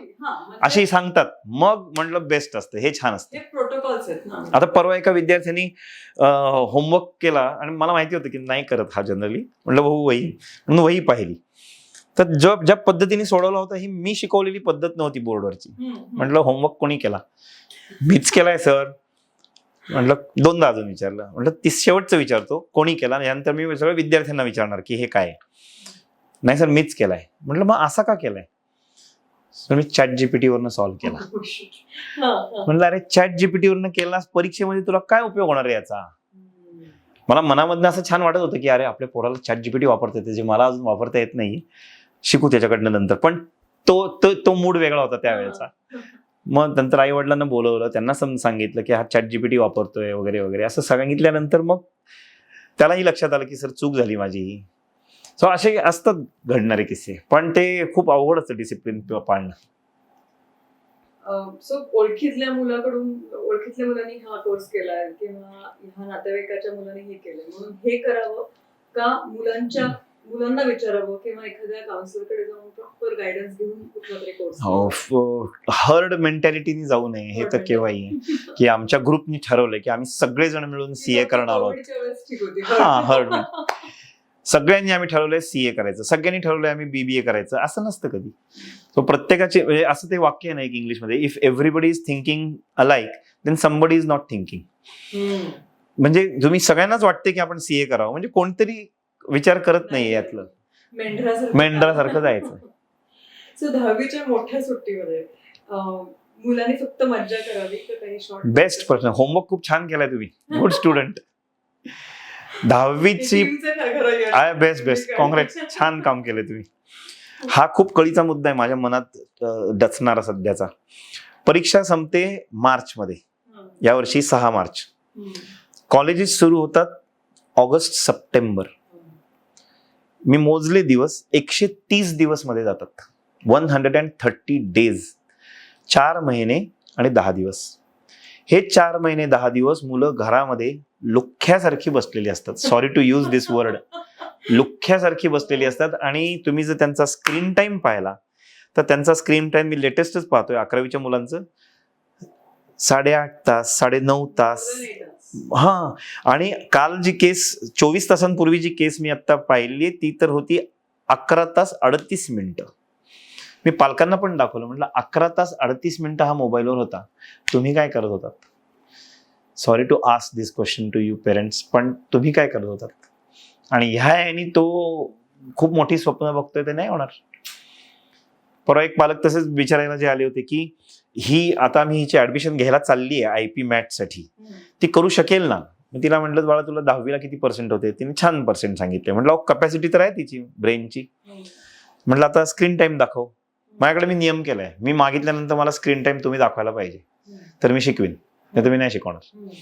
अशी सांगतात. मग म्हटलं बेस्ट असतं, हे छान असतं.
प्रोटोकॉल्स आहेत ना.
आता परवा एका विद्यार्थ्यांनी होमवर्क केला आणि मला माहिती होतं की नाही करत हा जनरली. म्हटलं भाऊ वही, म्हणून वही पाहिली. तर ज्या पद्धतीने सोडवला होता ही मी शिकवलेली पद्धत नव्हती बोर्डवरची. म्हटलं होमवर्क कोणी केला? मीच केलाय सर. म्हटलं दोनदा अजून विचारलं. म्हटलं शेवटचं विचारतो, कोणी केला? यानंतर मी सगळं विद्यार्थ्यांना विचारणार की हे काय? नाही सर मीच केलाय. म्हटलं मग असा का केलाय? तर मी ChatGPT वरनं सॉल्व्ह केला. म्हटलं अरे ChatGPT वरनं केलास, परीक्षेमध्ये तुला काय उपयोग होणार आहे याचा? मला मनामधनं असं छान वाटत होतं की अरे आपल्या पोराला ChatGPT वापरता येते, जे मला अजून वापरता येत नाही, शिकू त्याच्याकडनं नंतर. पण तो मूड वेगळा होता त्यावेळेचा. मग नंतर आई वडिलांना बोलवलं, त्यांना सांगितलं की हा ChatGPT वापरतोय वगैरे वगैरे असं सांगितल्यानंतर मग त्यालाही लक्षात आलं की सर चूक झाली माझी. सो असे असतात घडणारे किस्से, पण ते खूप अवघड असतं डिसिप्लिन पाळणं.
सो ओळखीतल्या मुलांनी हा कोर्स केलाय किंवा ह्या नातेवाईकाच्या मुलांनी हे केलंय म्हणून हे करावं का मुलांना विचारावं किंवा एखाद्या काउन्सिलरकडे जाऊन प्रॉपर गायडन्स घेऊन कुठला तरी कोर्स?
हर्ड मेंटॅलिटीने जाऊ नये, हे तर केव्हाही की आमच्या ग्रुपनी ठरवलंय की आम्ही सगळेजण मिळून CA करणार आहोत. हा, हर्ड सगळ्यांनी आम्ही ठरवलंय CA करायचं, सगळ्यांनी ठरवलंय आम्ही BBA करायचं, असं नसतं कधी. सो प्रत्येकाचे म्हणजे असं ते वाक्य आहे ना एक इंग्लिशमध्ये, if everybody is thinking alike then somebody is not thinking. म्हणजे तुम्ही सगळ्यांनाच वाटते की आपण CA करावं, म्हणजे कोणतरी विचार करत नाही यातलं, मेंढरासारखं जायचं.
सो 10वीच्या मोठ्या सुट्टीमध्ये मुलांनी फक्त मज्जा करावी का काही शॉर्ट?
Best person. होमवर्क खूप छान केलाय तुम्ही, गुड स्टुडंट. 10वीची बेस्ट, काँग्रेस, छान काम केलंय तुम्ही. हा खूप कळीचा मुद्दा आहे माझ्या मनात डचणारा सध्याचा. परीक्षा संपते मार्च मध्ये, यावर्षी 6 मार्च. कॉलेजेस सुरू होतात ऑगस्ट सप्टेंबर. मी मोजले दिवस, 130 दिवस मध्ये जातात. 130 डेज, 4 महिने आणि 10 दिवस. हे 4 महिने 10 दिवस मुलं घरामध्ये लुख्यासारखी बसलेली असतात. Sorry to use this word, लुख्यासारखी बसलेली असतात. आणि तुम्ही जर त्यांचा स्क्रीन टाइम पाहिला तर त्यांचा स्क्रीन टाइम मी लेटेस्टच पाहतोय 11वीच्या मुलांचं 8.5 तास, 9.5 तास. हा, आणि काल जी केस 24 तासांपूर्वी जी केस मी आता पाहिली ती तर होती 11 तास 38 मिनिटं. मी पालकांना पण दाखवलं, म्हटलं 11 तास 38 मिनिटं हा मोबाईलवर होता, तुम्ही काय करत होतात? Sorry to ask this question to you parents, पण तुम्ही काय करत होतात? आणि ह्या याने तो खूप मोठी स्वप्न बघतोय, ते नाही होणार. परवा एक पालक तसेच विचारायला जे आले होते की ही आता मी हिची ऍडमिशन घ्यायला चालली आहे IP मॅथ साठी, ती करू शकेल ना? मग तिला म्हटलं बाळा तुला 10वीला किती पर्सेंट होते? तिने छान पर्सेंट सांगितले. म्हटलं कपॅसिटी तर आहे तिची ब्रेनची. म्हटलं आता स्क्रीन टाइम दाखव. माझ्याकडे मी नियम केलाय, मी मागितल्यानंतर मला स्क्रीन टाइम तुम्ही दाखवायला पाहिजे तर मी शिकवीन, नाही तर मी नाही शिकवणार.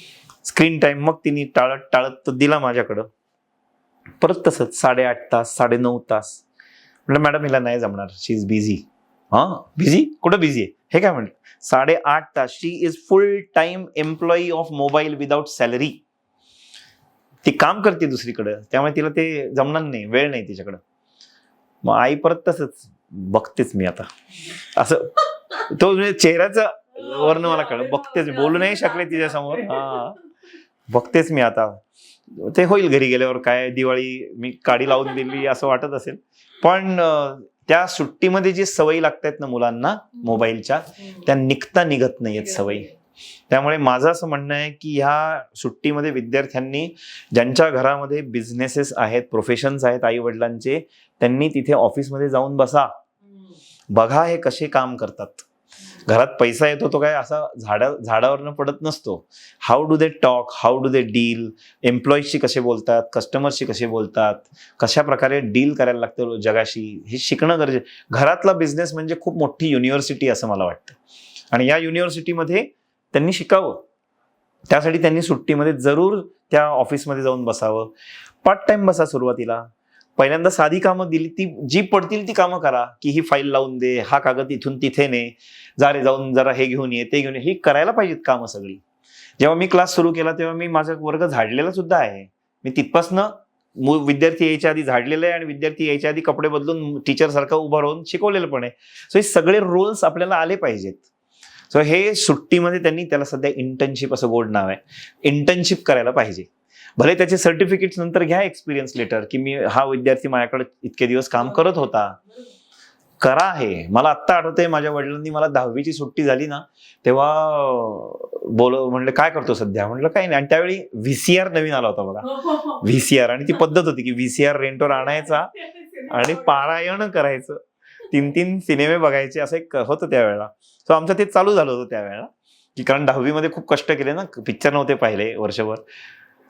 स्क्रीन टाइम मग तिने टाळत टाळत तो दिला माझ्याकडं. परत तसंच 8.5 तास 9.5 तास. म्हटलं मॅडम हिला नाही जमणार, शी इज बिझी. हा बिझी? कुठं बिझी आहे? हे काय म्हटलं? 8.5 तास. She is full time employee of mobile without salary. ती काम करते दुसरीकडं, त्यामुळे तिला ते जमणार नाही, वेळ नाही तिच्याकडं. मग आई परत तसंच बघतेच मी आता, असं तो चेहऱ्याचं वरनं मला कळलं, बघतेच, बोलू नाही शकले तिच्या समोर. हा बघतेच मी आता. ते होईल घरी गेल्यावर, काय दिवाळी मी काडी लावून दिली असं वाटत असेल, पण त्या सुट्टीमध्ये जी सवयी लागतायत ना मुलांना मोबाईलच्या, त्या निघत नाहीयेत सवयी. त्यामुळे माझं असं म्हणणं आहे की ह्या सुट्टीमध्ये विद्यार्थ्यांनी ज्यांच्या घरामध्ये बिझनेसेस आहेत, प्रोफेशन्स आहेत आई वडिलांचे, त्यांनी तिथे ऑफिसमध्ये जाऊन बसा, बघा हे कसे काम करतात. घरात पैसा येतो तो काय असा झाडावरनं पडत नसतो. How do they talk, how do they deal, एम्प्लॉईजशी कसे बोलतात, कस्टमरशी कसे बोलतात, कशा प्रकारे डील करायला लागतं जगाशी, हे शिकणं गरजेचं. घरातला बिझनेस म्हणजे खूप मोठी युनिव्हर्सिटी असं मला वाटतं, आणि या युनिव्हर्सिटीमध्ये त्यांनी शिकावं. त्यासाठी त्यांनी सुट्टीमध्ये जरूर त्या ऑफिसमध्ये जाऊन बसावं. पार्ट टाइम बसा सुरुवातीला. पहिल्यांदा साधी कामं दिली, ती जी पडतील ती कामं करा, की ही फाईल लावून दे, हा कागद इथून तिथे ने, जा रे जाऊन जरा हे घेऊन ये, ते घेऊन ये, ही करायला पाहिजेत कामं सगळी. जेव्हा मी क्लास सुरू केला तेव्हा मी माझा वर्ग झाडलेला सुद्धा आहे. मी तिथपासनं विद्यार्थी यायच्या आधी झाडलेलं आहे, आणि विद्यार्थी यायच्या आधी कपडे बदलून टीचर सारखं उभं राहून शिकवलेलं पण आहे. सो हे सगळे रोल्स आपल्याला आले पाहिजेत. सो हे सुट्टीमध्ये त्यांनी, त्याला सध्या इंटर्नशिप असं गोड नाव आहे, इंटर्नशिप करायला पाहिजे. भले त्याचे सर्टिफिकेट्स नंतर घ्या, एक्सपिरियन्स लेटर, की मी हा विद्यार्थी माझ्याकडे इतके दिवस काम करत होता. करा हे. मला आत्ता आठवतंय, माझ्या वडिलांनी मला 10वीची सुट्टी झाली ना तेव्हा म्हणलं काय करतो सध्या? म्हटलं काही नाही. आणि त्यावेळी VCR नवीन आला होता बघा, VCR. आणि ती पद्धत होती की VCR रेंटवर आणायचा आणि पारायण करायचं, 3-3 सिनेमे बघायचे, असं एक होतं त्यावेळेला. सो आमचं ते चालू झालं होतं त्यावेळेला, की कारण 10वीमध्ये खूप कष्ट केले ना, पिक्चर नव्हते पाहिले वर्षभर.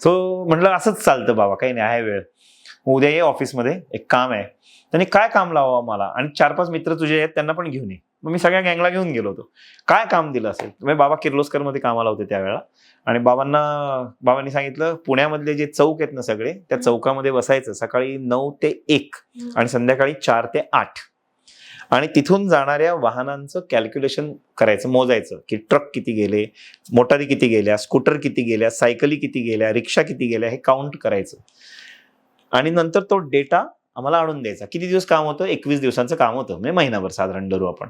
सो म्हटलं असंच चालतं बाबा, काही नाही, आहे वेळ, उद्या ये ऑफिसमध्ये, एक काम आहे. त्यांनी काय काम लावा मला, आणि 4-5 मित्र तुझे आहेत त्यांना पण घेऊन ये. मग मी सगळ्या गँगला घेऊन गेलो होतो. काय काम दिलं असेल? मी बाबा किर्लोस्कर मध्ये कामाला होते त्यावेळेला, आणि बाबांनी सांगितलं पुण्यामधले जे चौक आहेत ना सगळे, त्या चौकामध्ये बसायचं सकाळी 9 ते 1 आणि संध्याकाळी 4 ते 8, आणि तिथून जाणाऱ्या वाहनांचं कॅल्क्युलेशन करायचं, मोजायचं की ट्रक किती गेले, मोटारी किती गेल्या, स्कूटर किती गेल्या, सायकली किती गेल्या, रिक्षा किती गेल्या, हे काउंट करायचं. आणि नंतर तो डेटा आम्हाला आणून द्यायचा. किती दिवस काम होतं? 21 दिवसांचं काम होतं, म्हणजे महिनाभर साधारण धरू आपण.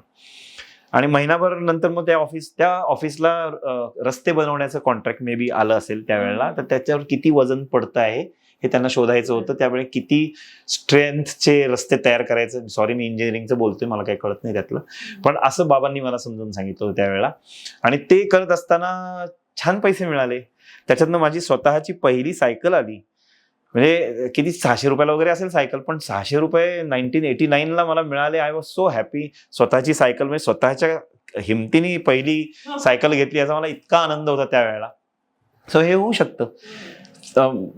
आणि महिनाभर नंतर मग त्या ऑफिसला रस्ते बनवण्याचं कॉन्ट्रॅक्ट मे बी आलं असेल त्यावेळेला, तर त्याच्यावर किती वजन पडतं आहे हे त्यांना शोधायचं होतं. त्यावेळी किती स्ट्रेंथचे रस्ते तयार करायचं. सॉरी, मी इंजिनिअरिंगचं बोलतोय, मला काही कळत नाही त्यातलं, पण असं बाबांनी मला समजून सांगितलं होतं त्यावेळेला. आणि ते करत असताना छान पैसे मिळाले. त्याच्यातनं माझी स्वतःची पहिली सायकल आली. म्हणजे किती 600 रुपयाला वगैरे असेल सायकल, पण 600 रुपये 1989ला मला मिळाले. I was so happy. स्वतःची सायकल, म्हणजे स्वतःच्या हिमतीने पहिली सायकल घेतली, याचा मला इतका आनंद होता त्यावेळेला. सो हे होऊ शकतं.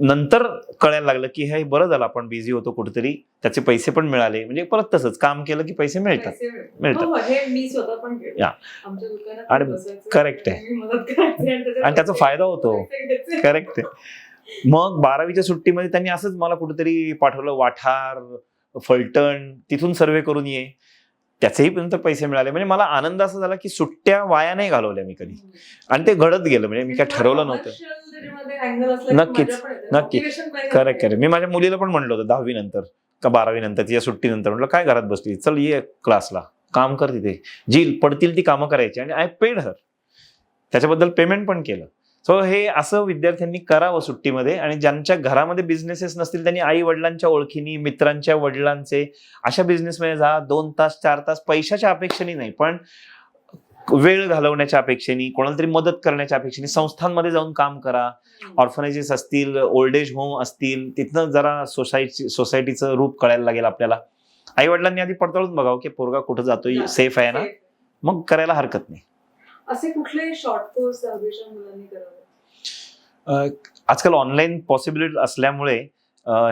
नंतर कळायला लागलं की हे बरं झालं आपण बिझी होतो कुठेतरी, त्याचे पैसे पण मिळाले. म्हणजे परत तसंच काम केलं की पैसे मिळतात. करेक्ट आहे, आणि त्याचा फायदा होतो. करेक्ट आहे. मग 12वीच्या सुट्टीमध्ये त्यांनी असंच मला कुठेतरी पाठवलं, वाठार, फलटण, तिथून सर्वे करून ये. त्याचेही नंतर पैसे मिळाले. म्हणजे मला आनंद असा झाला की सुट्ट्या वाया नाही घालवल्या मी कधी, आणि ते घडत गेलं. म्हणजे मी काय ठरवलं नव्हतं. नक्कीच. करेक्ट. मी माझ्या मुलीला पण म्हणलं होतं 10वी नंतर का 12वी नंतर, तिच्या सुट्टीनंतर, म्हटलं काय घरात बसली, चल ये क्लासला, काम कर, तिथे जी पडतील ती कामं करायची. आणि आय पेड हर, त्याच्याबद्दल पेमेंट पण केलं. सो हे असं विद्यार्थ्यांनी करावं सुट्टीमध्ये. आणि ज्यांच्या घरामध्ये बिझनेसेस नसतील त्यांनी आई वडिलांच्या ओळखीनी, मित्रांच्या वडिलांचे अशा बिझनेसमध्ये जा. 2 तास 4 तास पैशाच्या अपेक्षेने नाही, पण वेळ घालवण्याच्या अपेक्षेने, कोणाला तरी मदत करण्याच्या अपेक्षेने संस्थांमध्ये जाऊन काम करा. ऑर्फनेजेस असतील, ओल्ड एज होम असतील, तिथनं जरा सोसायटीचं रूप कळायला लागेल आपल्याला. आई वडिलांनी आधी पडताळून बघावं की पोरगा कुठं जातोय, सेफ आहे ना, मग करायला हरकत नाही.
असे कुठले शॉर्ट कोर्स 10वीच्या मुलांनी करावे?
आजकाल ऑनलाईन पॉसिबिलिटी असल्यामुळे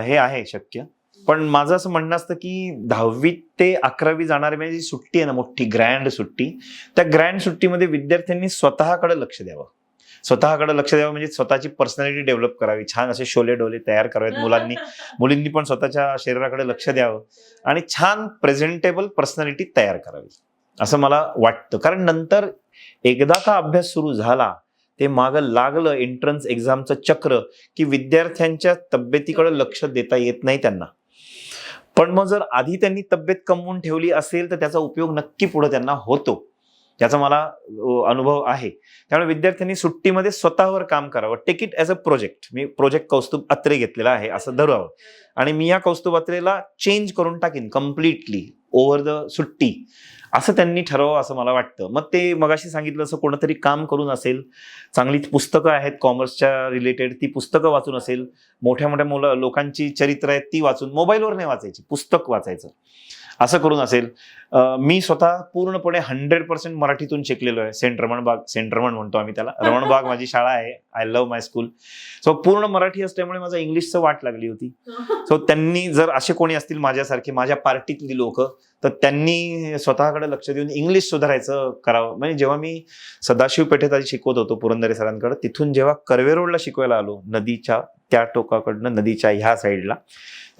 हे आहे शक्य. पण माझं असं म्हणणं असतं की 10वी ते 11वी जाणारी म्हणजे जी सुट्टी आहे ना, मोठी ग्रँड सुट्टी, त्या ग्रँड सुट्टीमध्ये विद्यार्थ्यांनी स्वतःकडे लक्ष द्यावं. स्वतःकडे लक्ष द्यावं म्हणजे स्वतःची पर्सनॅलिटी डेव्हलप करावी, छान असे शोले डोले तयार करावेत मुलींनी पण स्वतःच्या शरीराकडे लक्ष द्यावं आणि छान प्रेझेंटेबल पर्सनॅलिटी तयार करावी असं मला वाटतं. कारण नंतर एकदा का अभ्यास सुरू झाला ते मागं लागलं एंट्रन्स एक्झामचं चक्र की विद्यार्थ्यांच्या तब्येतीकडे लक्ष देता येत नाही त्यांना. पण मग जर आधी त्यांनी तब्येत कमवून ठेवली असेल तर त्याचा उपयोग नक्की पुढे त्यांना होतो, याचा मला अनुभव आहे. त्यामुळे विद्यार्थ्यांनी सुट्टीमध्ये स्वतःवर काम करावं. Take it as a project. मी प्रोजेक्ट कौस्तुभ अत्रे घेतलेला आहे असं धरावं आणि मी या कौस्तुभ अत्रेला चेंज करून टाकीन कम्प्लिटली ओव्हर द सुट्टी, असं त्यांनी ठरवावं असं मला वाटतं. मग ते मगाशी सांगितलं असं कोणतरी काम करून असेल, चांगली पुस्तकं आहेत कॉमर्सच्या रिलेटेड, ती पुस्तकं वाचून असेल, मोठ्या मोठ्या लोकांची चरित्र आहेत ती वाचून, मोबाईलवर नाही वाचायची, पुस्तक वाचायचं असं करून असेल. मी स्वतः पूर्णपणे 100% मराठीतून शिकलेलो आहे. सेंट रमण म्हणतो आम्ही त्याला, रमणबाग माझी शाळा आहे. I love my school. So पूर्ण मराठी असल्यामुळे माझं इंग्लिशचं वाट लागली होती. सो त्यांनी जर असे कोणी असतील माझ्यासारखे माझ्या पार्टीतली लोक, तर त्यांनी स्वतःकडे लक्ष देऊन इंग्लिश सुधारायचं करावं. म्हणजे जेव्हा मी सदाशिव पेठेत आधी शिकवत होतो पुरंदरे सरांकडे, तिथून जेव्हा कर्वे रोडला शिकवायला आलो, नदीच्या त्या टोकाकडनं नदीच्या ह्या साईडला,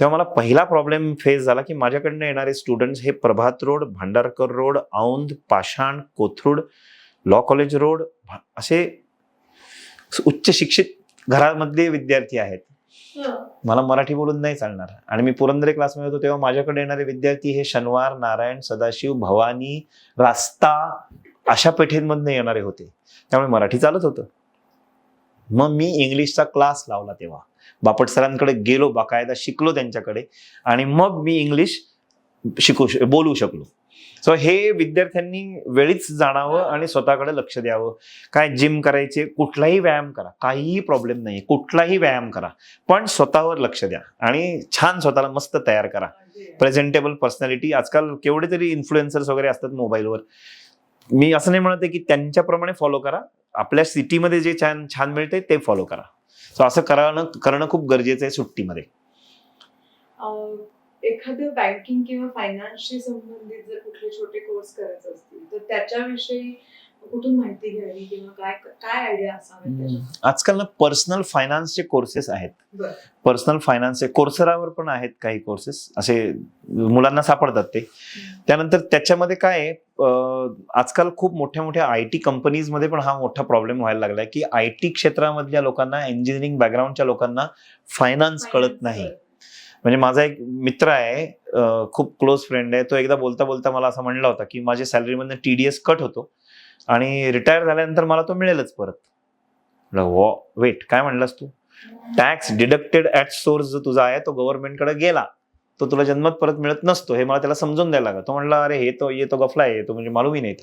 तेव्हा मला पहिला प्रॉब्लेम फेस झाला की माझ्याकडनं येणारे स्टुडंट्स हे प्रभात रोड, भांडारकर रोड, औंध, पाषाण, कोथरूड, लॉ कॉलेज रोड असे उच्च शिक्षित घरामधले विद्यार्थी आहेत. मला मराठी बोलून नाही चालणार. आणि मी पुरंदरे क्लासमध्ये होतो तेव्हा माझ्याकडे येणारे विद्यार्थी हे शनिवार, नारायण, सदाशिव, भवानी, रास्ता अशा पेठेंमधनं येणारे होते. त्यामुळे मराठी चालत होतं. मग मी इंग्लिशचा क्लास लावला तेव्हा, बापट सरांकडे गेलो, बाकायदा शिकलो त्यांच्याकडे आणि मग मी इंग्लिश बोलू शकलो. सो हे विद्यार्थ्यांनी वेळीच जाणावं आणि स्वतःकडे लक्ष द्यावं. काय जिम करायचे, कुठलाही व्यायाम करा, काहीही प्रॉब्लेम नाही, कुठलाही व्यायाम करा, पण स्वतःवर लक्ष द्या आणि छान स्वतःला मस्त तयार करा. Presentable personality. आजकाल केवढे तरी इन्फ्लुएन्सर्स वगैरे असतात मोबाईलवर. मी असं नाही म्हणत की त्यांच्याप्रमाणे फॉलो करा, आपल्या सिटीमध्ये जे छान छान मिळते ते फॉलो करा. सो असं करणं खूप गरजेचं आहे सुट्टीमध्ये.
एखादं बँकिंग किंवा फायनान्सशी संबंधित जर कुठले छोटे कोर्स करायचे असतील तर त्याच्याविषयी कुठून माहिती घ्यावी किंवा काय काय आयडिया असावी?
आजकाल ना पर्सनल फायनान्सचे कोर्सेस आहेत. पर्सनल फायनान्सचे कोर्सेरावर पण आहेत काही कोर्सेस, असे मुलांना सापडतात ते. त्यानंतर त्याच्यामध्ये काय आहे, आजकाल खूप मोठ्या मोठ्या IT कंपनीजमध्ये पण हा मोठा प्रॉब्लेम व्हायला लागलाय की IT क्षेत्रामधल्या लोकांना, इंजिनिअरिंग बॅकग्राऊंडच्या लोकांना फायनान्स कळत नाही. म्हणजे माझा एक मित्र आहे, खूप क्लोज फ्रेंड आहे, तो एकदा बोलता बोलता मला असं म्हणला होता की माझ्या सॅलरीमधनं TDS कट होतो आणि रिटायर झाल्यानंतर मला तो मिळेलच परत. वेट, काय म्हणलास तू? टॅक्स डिडक्टेड ऍट सोर्स जो तुझा आहे तो गव्हर्नमेंटकडे गेला, तो तुला जन्मत परत मिळत नसतो. हे मला त्याला समजून द्यायला लागला. तो म्हणला अरे हे तो गफला आहे, तो म्हणजे मालूमही नाही.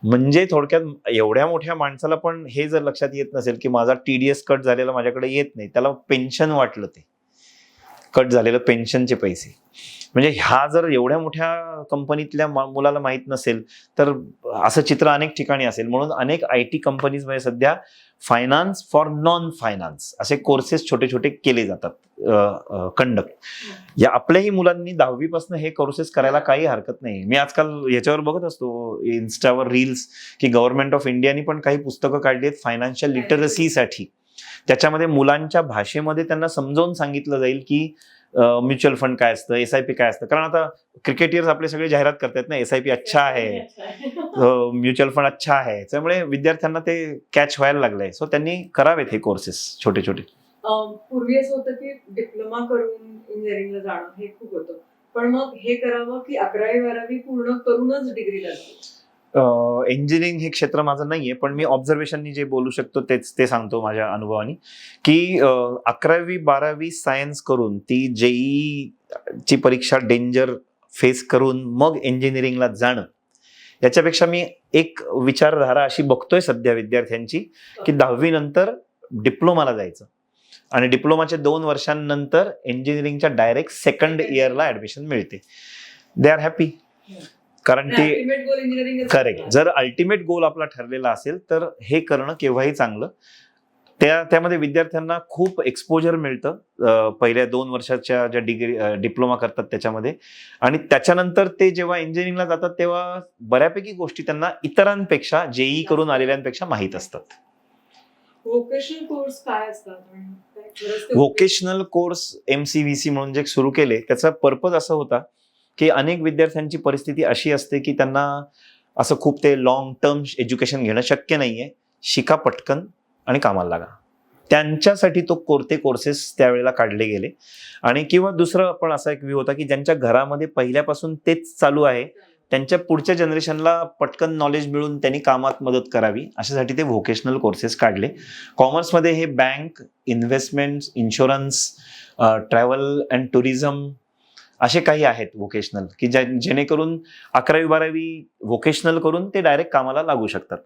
म्हणजे थोडक्यात एवढ्या मोठ्या माणसाला पण हे जर लक्षात येत नसेल की माझा TDS कट झालेला माझ्याकडे येत नाही, त्याला पेन्शन वाटलं, ते कट झालेलं पेन्शनचे पैसे. म्हणजे ह्या जर एवढ्या मोठ्या कंपनीतल्या मुलाला माहित नसेल तर असं चित्र अनेक ठिकाणी असेल. म्हणून अनेक IT कंपनीजमध्ये सध्या फायनान्स फॉर नॉन फायनान्स असे कोर्सेस छोटे छोटे केले जातात कंडक्ट. या आपल्याही मुलांनी 10वी पासून हे कोर्सेस करायला काही हरकत नाही. मी आजकाल याच्यावर बघत असतो इन्स्टावर रील्स की गव्हर्नमेंट ऑफ इंडियानी पण काही पुस्तकं काढली आहेत फायनान्शियल लिटरसीसाठी. त्याच्यामध्ये मुलांच्या भाषेमध्ये त्यांना समजावून सांगितलं जाईल की म्युच्युअल फंड काय असतं, SIP काय असतं. कारण आता क्रिकेटियर्स आपले सगळे जाहिरात करतात ना, SIP अच्छा आहे, म्युच्युअल फंड अच्छा आहे. त्यामुळे विद्यार्थ्यांना ते कॅच व्हायला लागलंय. सो त्यांनी करावेत हे कोर्सेस छोटे छोटे.
पूर्वी असं होतं की डिप्लोमा करून इंजिनिअरिंगला जाणं हे खूप होतं, पण मग हे करावं की 11वी-12वी पूर्ण करूनच डिग्रीला जावं?
इंजिनिअरिंग हे क्षेत्र माझं नाहीये, पण मी ऑब्झर्वेशननी जे बोलू शकतो ते सांगतो माझ्या अनुभवाने की 11वी-12वी सायन्स करून ती JEE ची परीक्षा डेंजर फेस करून मग इंजिनिअरिंगला जाणं, याच्यापेक्षा मी एक विचारधारा अशी बघतोय सध्या विद्यार्थ्यांची की 10वी नंतर डिप्लोमाला जायचं. आणि डिप्लोमाच्या 2 वर्षांनंतर इंजिनिअरिंगच्या डायरेक्ट सेकंड इयरला ऍडमिशन मिळते. They are happy. कारण ते करेक्ट. जर अल्टिमेट गोल आपला ठरलेला असेल तर हे करणं केव्हाही चांगलं. त्यामध्ये विद्यार्थ्यांना खूप एक्सपोजर मिळतं पहिल्या 2 वर्षाच्या ज्या डिप्लोमा करतात त्याच्यामध्ये. आणि त्याच्यानंतर ते जेव्हा इंजिनिअरिंगला जातात तेव्हा बऱ्यापैकी गोष्टी त्यांना इतरांपेक्षा जेई करून आलेल्यांपेक्षा माहीत असतात.
व्होकेशनल कोर्स काय असतात?
व्होकेशनल कोर्स MCVC म्हणून जे सुरू केले त्याचा पर्पज असा होता की अनेक विद्यार्थ्यांची परिस्थिती अशी असते की त्यांना असं खूप ते लॉंग टर्म एज्युकेशन घेणं शक्य नाहीये. शिका पटकन आणि कामाला लागा. त्यांच्यासाठी ते कोर्सेस त्यावेळेला काढले गेले. आणि किंवा दुसरं पण असा एक व्ह्यू होता की ज्यांच्या घरामध्ये पहिल्यापासून तेच चालू आहे त्यांच्या पुढच्या जनरेशनला पटकन नॉलेज मिळून त्यांनी कामात मदत करावी अशासाठी ते व्होकेशनल कोर्सेस काढले. कॉमर्समध्ये हे bank, investment, insurance, travel and tourism असे काही आहेत व्होकेशनल की जेणेकरून 11वी-12वी व्होकेशनल करून ते डायरेक्ट कामाला लागू शकतात.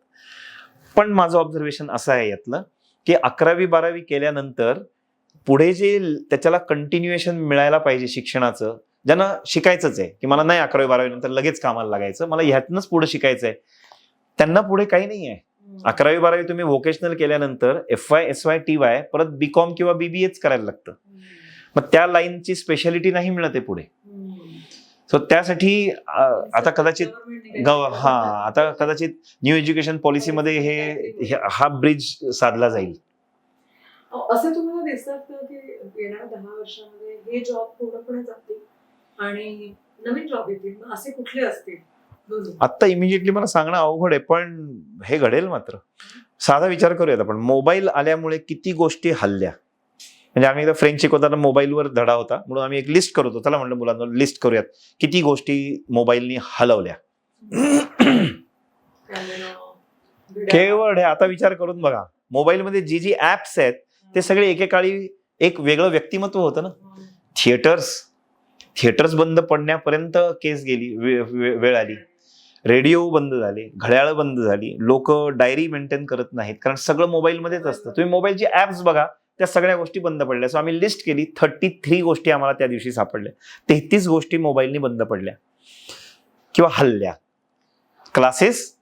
पण माझं ऑब्झर्वेशन असं आहे यातलं की 11वी-12वी केल्यानंतर पुढे जे त्याच्याला कंटिन्युएशन मिळायला पाहिजे शिक्षणाचं, ज्यांना शिकायचंच आहे की मला नाही 11वी-12वी नंतर लगेच कामाला लागायचं, मला ह्यातनंच पुढे शिकायचं आहे, त्यांना पुढे काही नाही आहे. 11वी-12वी तुम्ही व्होकेशनल केल्यानंतर FY, SY, TY परत BCom किंवा BBAच करायला लागतं. मग त्या लाईनची स्पेशालिटी नाही मिळत आहे पुढे. सो त्यासाठी आता कदाचित न्यू एज्युकेशन पॉलिसीमध्ये हा ब्रिज साधला जाईल.
असं तुम्हाला दिसतात का की येणाऱ्या 10 वर्षांमध्ये हे जॉब पूर्णपणे जातील आणि नवीन जॉब येतील? असे कुठले असतील?
आता इमिजिएटली मला सांगणं अवघड आहे पण हे घडेल मात्र. साधा विचार करूयात आपण. मोबाईल आल्यामुळे किती गोष्टी हल्ल्या. म्हणजे आम्ही एकदा फ्रेंच शिकवताना मोबाईलवर धडा होता म्हणून आम्ही एक लिस्ट करत होतो. चला म्हणलं मुलांना लिस्ट करूयात किती गोष्टी मोबाईलनी हलवल्या. केवळ हे आता विचार करून बघा, मोबाईलमध्ये जी ऍप्स आहेत ते सगळे एकेकाळी एक वेगळं व्यक्तिमत्व होतं ना. थिएटर्स बंद पडण्यापर्यंत केस गेली, वेळ आली. रेडिओ बंद झाले, घड्याळ बंद झाली, लोक डायरी मेंटेन करत नाहीत कारण सगळं मोबाईलमध्येच असतं. तुम्ही मोबाईलची ऍप्स बघा, त्या सगळ्या गोष्टी बंद पडल्या. सो आम्ही लिस्ट केली, 33 गोष्टी आम्हाला त्या दिवशी सापडल्या. 33 गोष्टी मोबाईलनी बंद पडल्या किंवा हल्ल्या. क्लासेस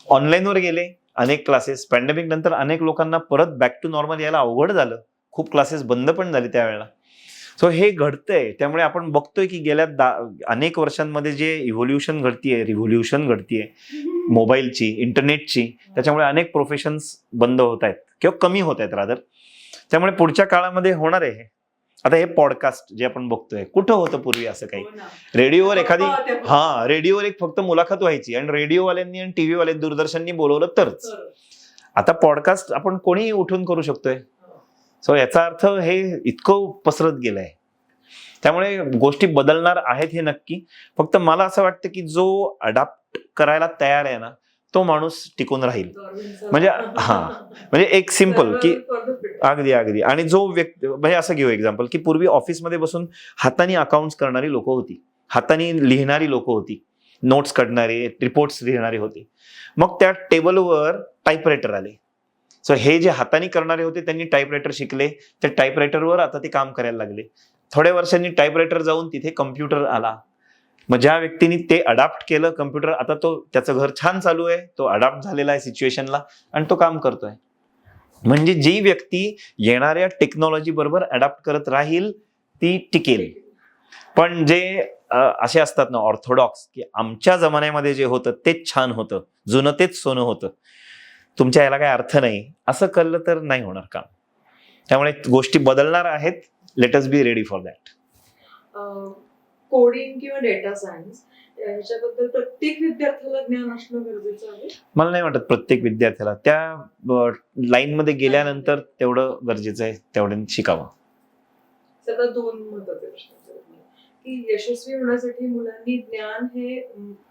ऑनलाईनवर गेले, अनेक क्लासेस. पॅन्डेमिक नंतर अनेक लोकांना परत बॅक टू नॉर्मल यायला अवघड झालं. खूप क्लासेस बंद पण झाले त्यावेळेला. सो हे घडतंय. त्यामुळे आपण बघतोय की गेल्या अनेक वर्षांमध्ये जे रिव्होल्युशन घडतीये मोबाईलची, इंटरनेटची, त्याच्यामुळे अनेक प्रोफेशन्स बंद होत आहेत किंवा कमी होत आहेत रादर. त्यामुळे पुढच्या काळामध्ये होणार आहे. आता हे पॉडकास्ट जे आपण बघतोय, कुठं होतं पूर्वी असं काही? रेडिओवर रेडिओवर एक फक्त मुलाखत व्हायची आणि रेडिओवाल्यांनी आणि टीव्ही वाले दूरदर्शननी बोलवलं तरच. आता पॉडकास्ट आपण कोणीही उठून करू शकतोय. सो याचा अर्थ हे इतकं पसरत गेलंय. त्यामुळे गोष्टी बदलणार आहेत हे नक्की. फक्त मला असं वाटतं की जो अडॅप्ट करायला तयार आहे ना तो माणूस टिकून राहील. म्हणजे एक सिंपल की अगदी. आणि जो व्यक्ती म्हणजे असं घेऊ एक्झाम्पल की पूर्वी ऑफिसमध्ये बसून हाताने अकाउंट्स करणारी लोक होती, हाताने लिहिणारी लोक होती, नोट्स काढणारे, रिपोर्ट्स लिहिणारे होते. मग त्या टेबलवर टाईपरायटर आले. सो हे जे हाताने करणारे होते त्यांनी टाईपरायटर शिकले. त्या टाईपरायटरवर आता ते काम करायला लागले. थोड्या वर्षांनी टाईपरायटर जाऊन तिथे कम्प्युटर आला. मग ज्या व्यक्तीने ते अडॅप्ट केलं कम्प्युटर, आता त्याचं घर छान चालू आहे, तो अडॅप्ट झालेला आहे सिच्युएशनला आणि तो काम करतोय. म्हणजे जी व्यक्ती येणाऱ्या टेक्नॉलॉजी बरोबर अडॅप्ट करत राहील ती टिकेल. पण जे असे असतात ना ऑर्थोडॉक्स की आमच्या जमान्यामध्ये जे होतं तेच छान होतं, जुनं तेच सोनं होतं, तुमच्या याला काही अर्थ नाही, असं कळलं तर नाही होणार काम. त्यामुळे गोष्टी बदलणार आहेत. Let us be ready for that.
Coding किंवा डेटा सायन्स याच्याबद्दल प्रत्येक विद्यार्थ्याला ज्ञान असणं गरजेचं आहे? मला नाही वाटत प्रत्येक विद्यार्थ्याला. त्या लाईन मध्ये गेल्यानंतर तेवढं गरजेचं आहे, तेवढं शिकावं. सगळं 2 महत्त्वाचे प्रश्न की यशस्वी होण्यासाठी मुलांनी ज्ञान हे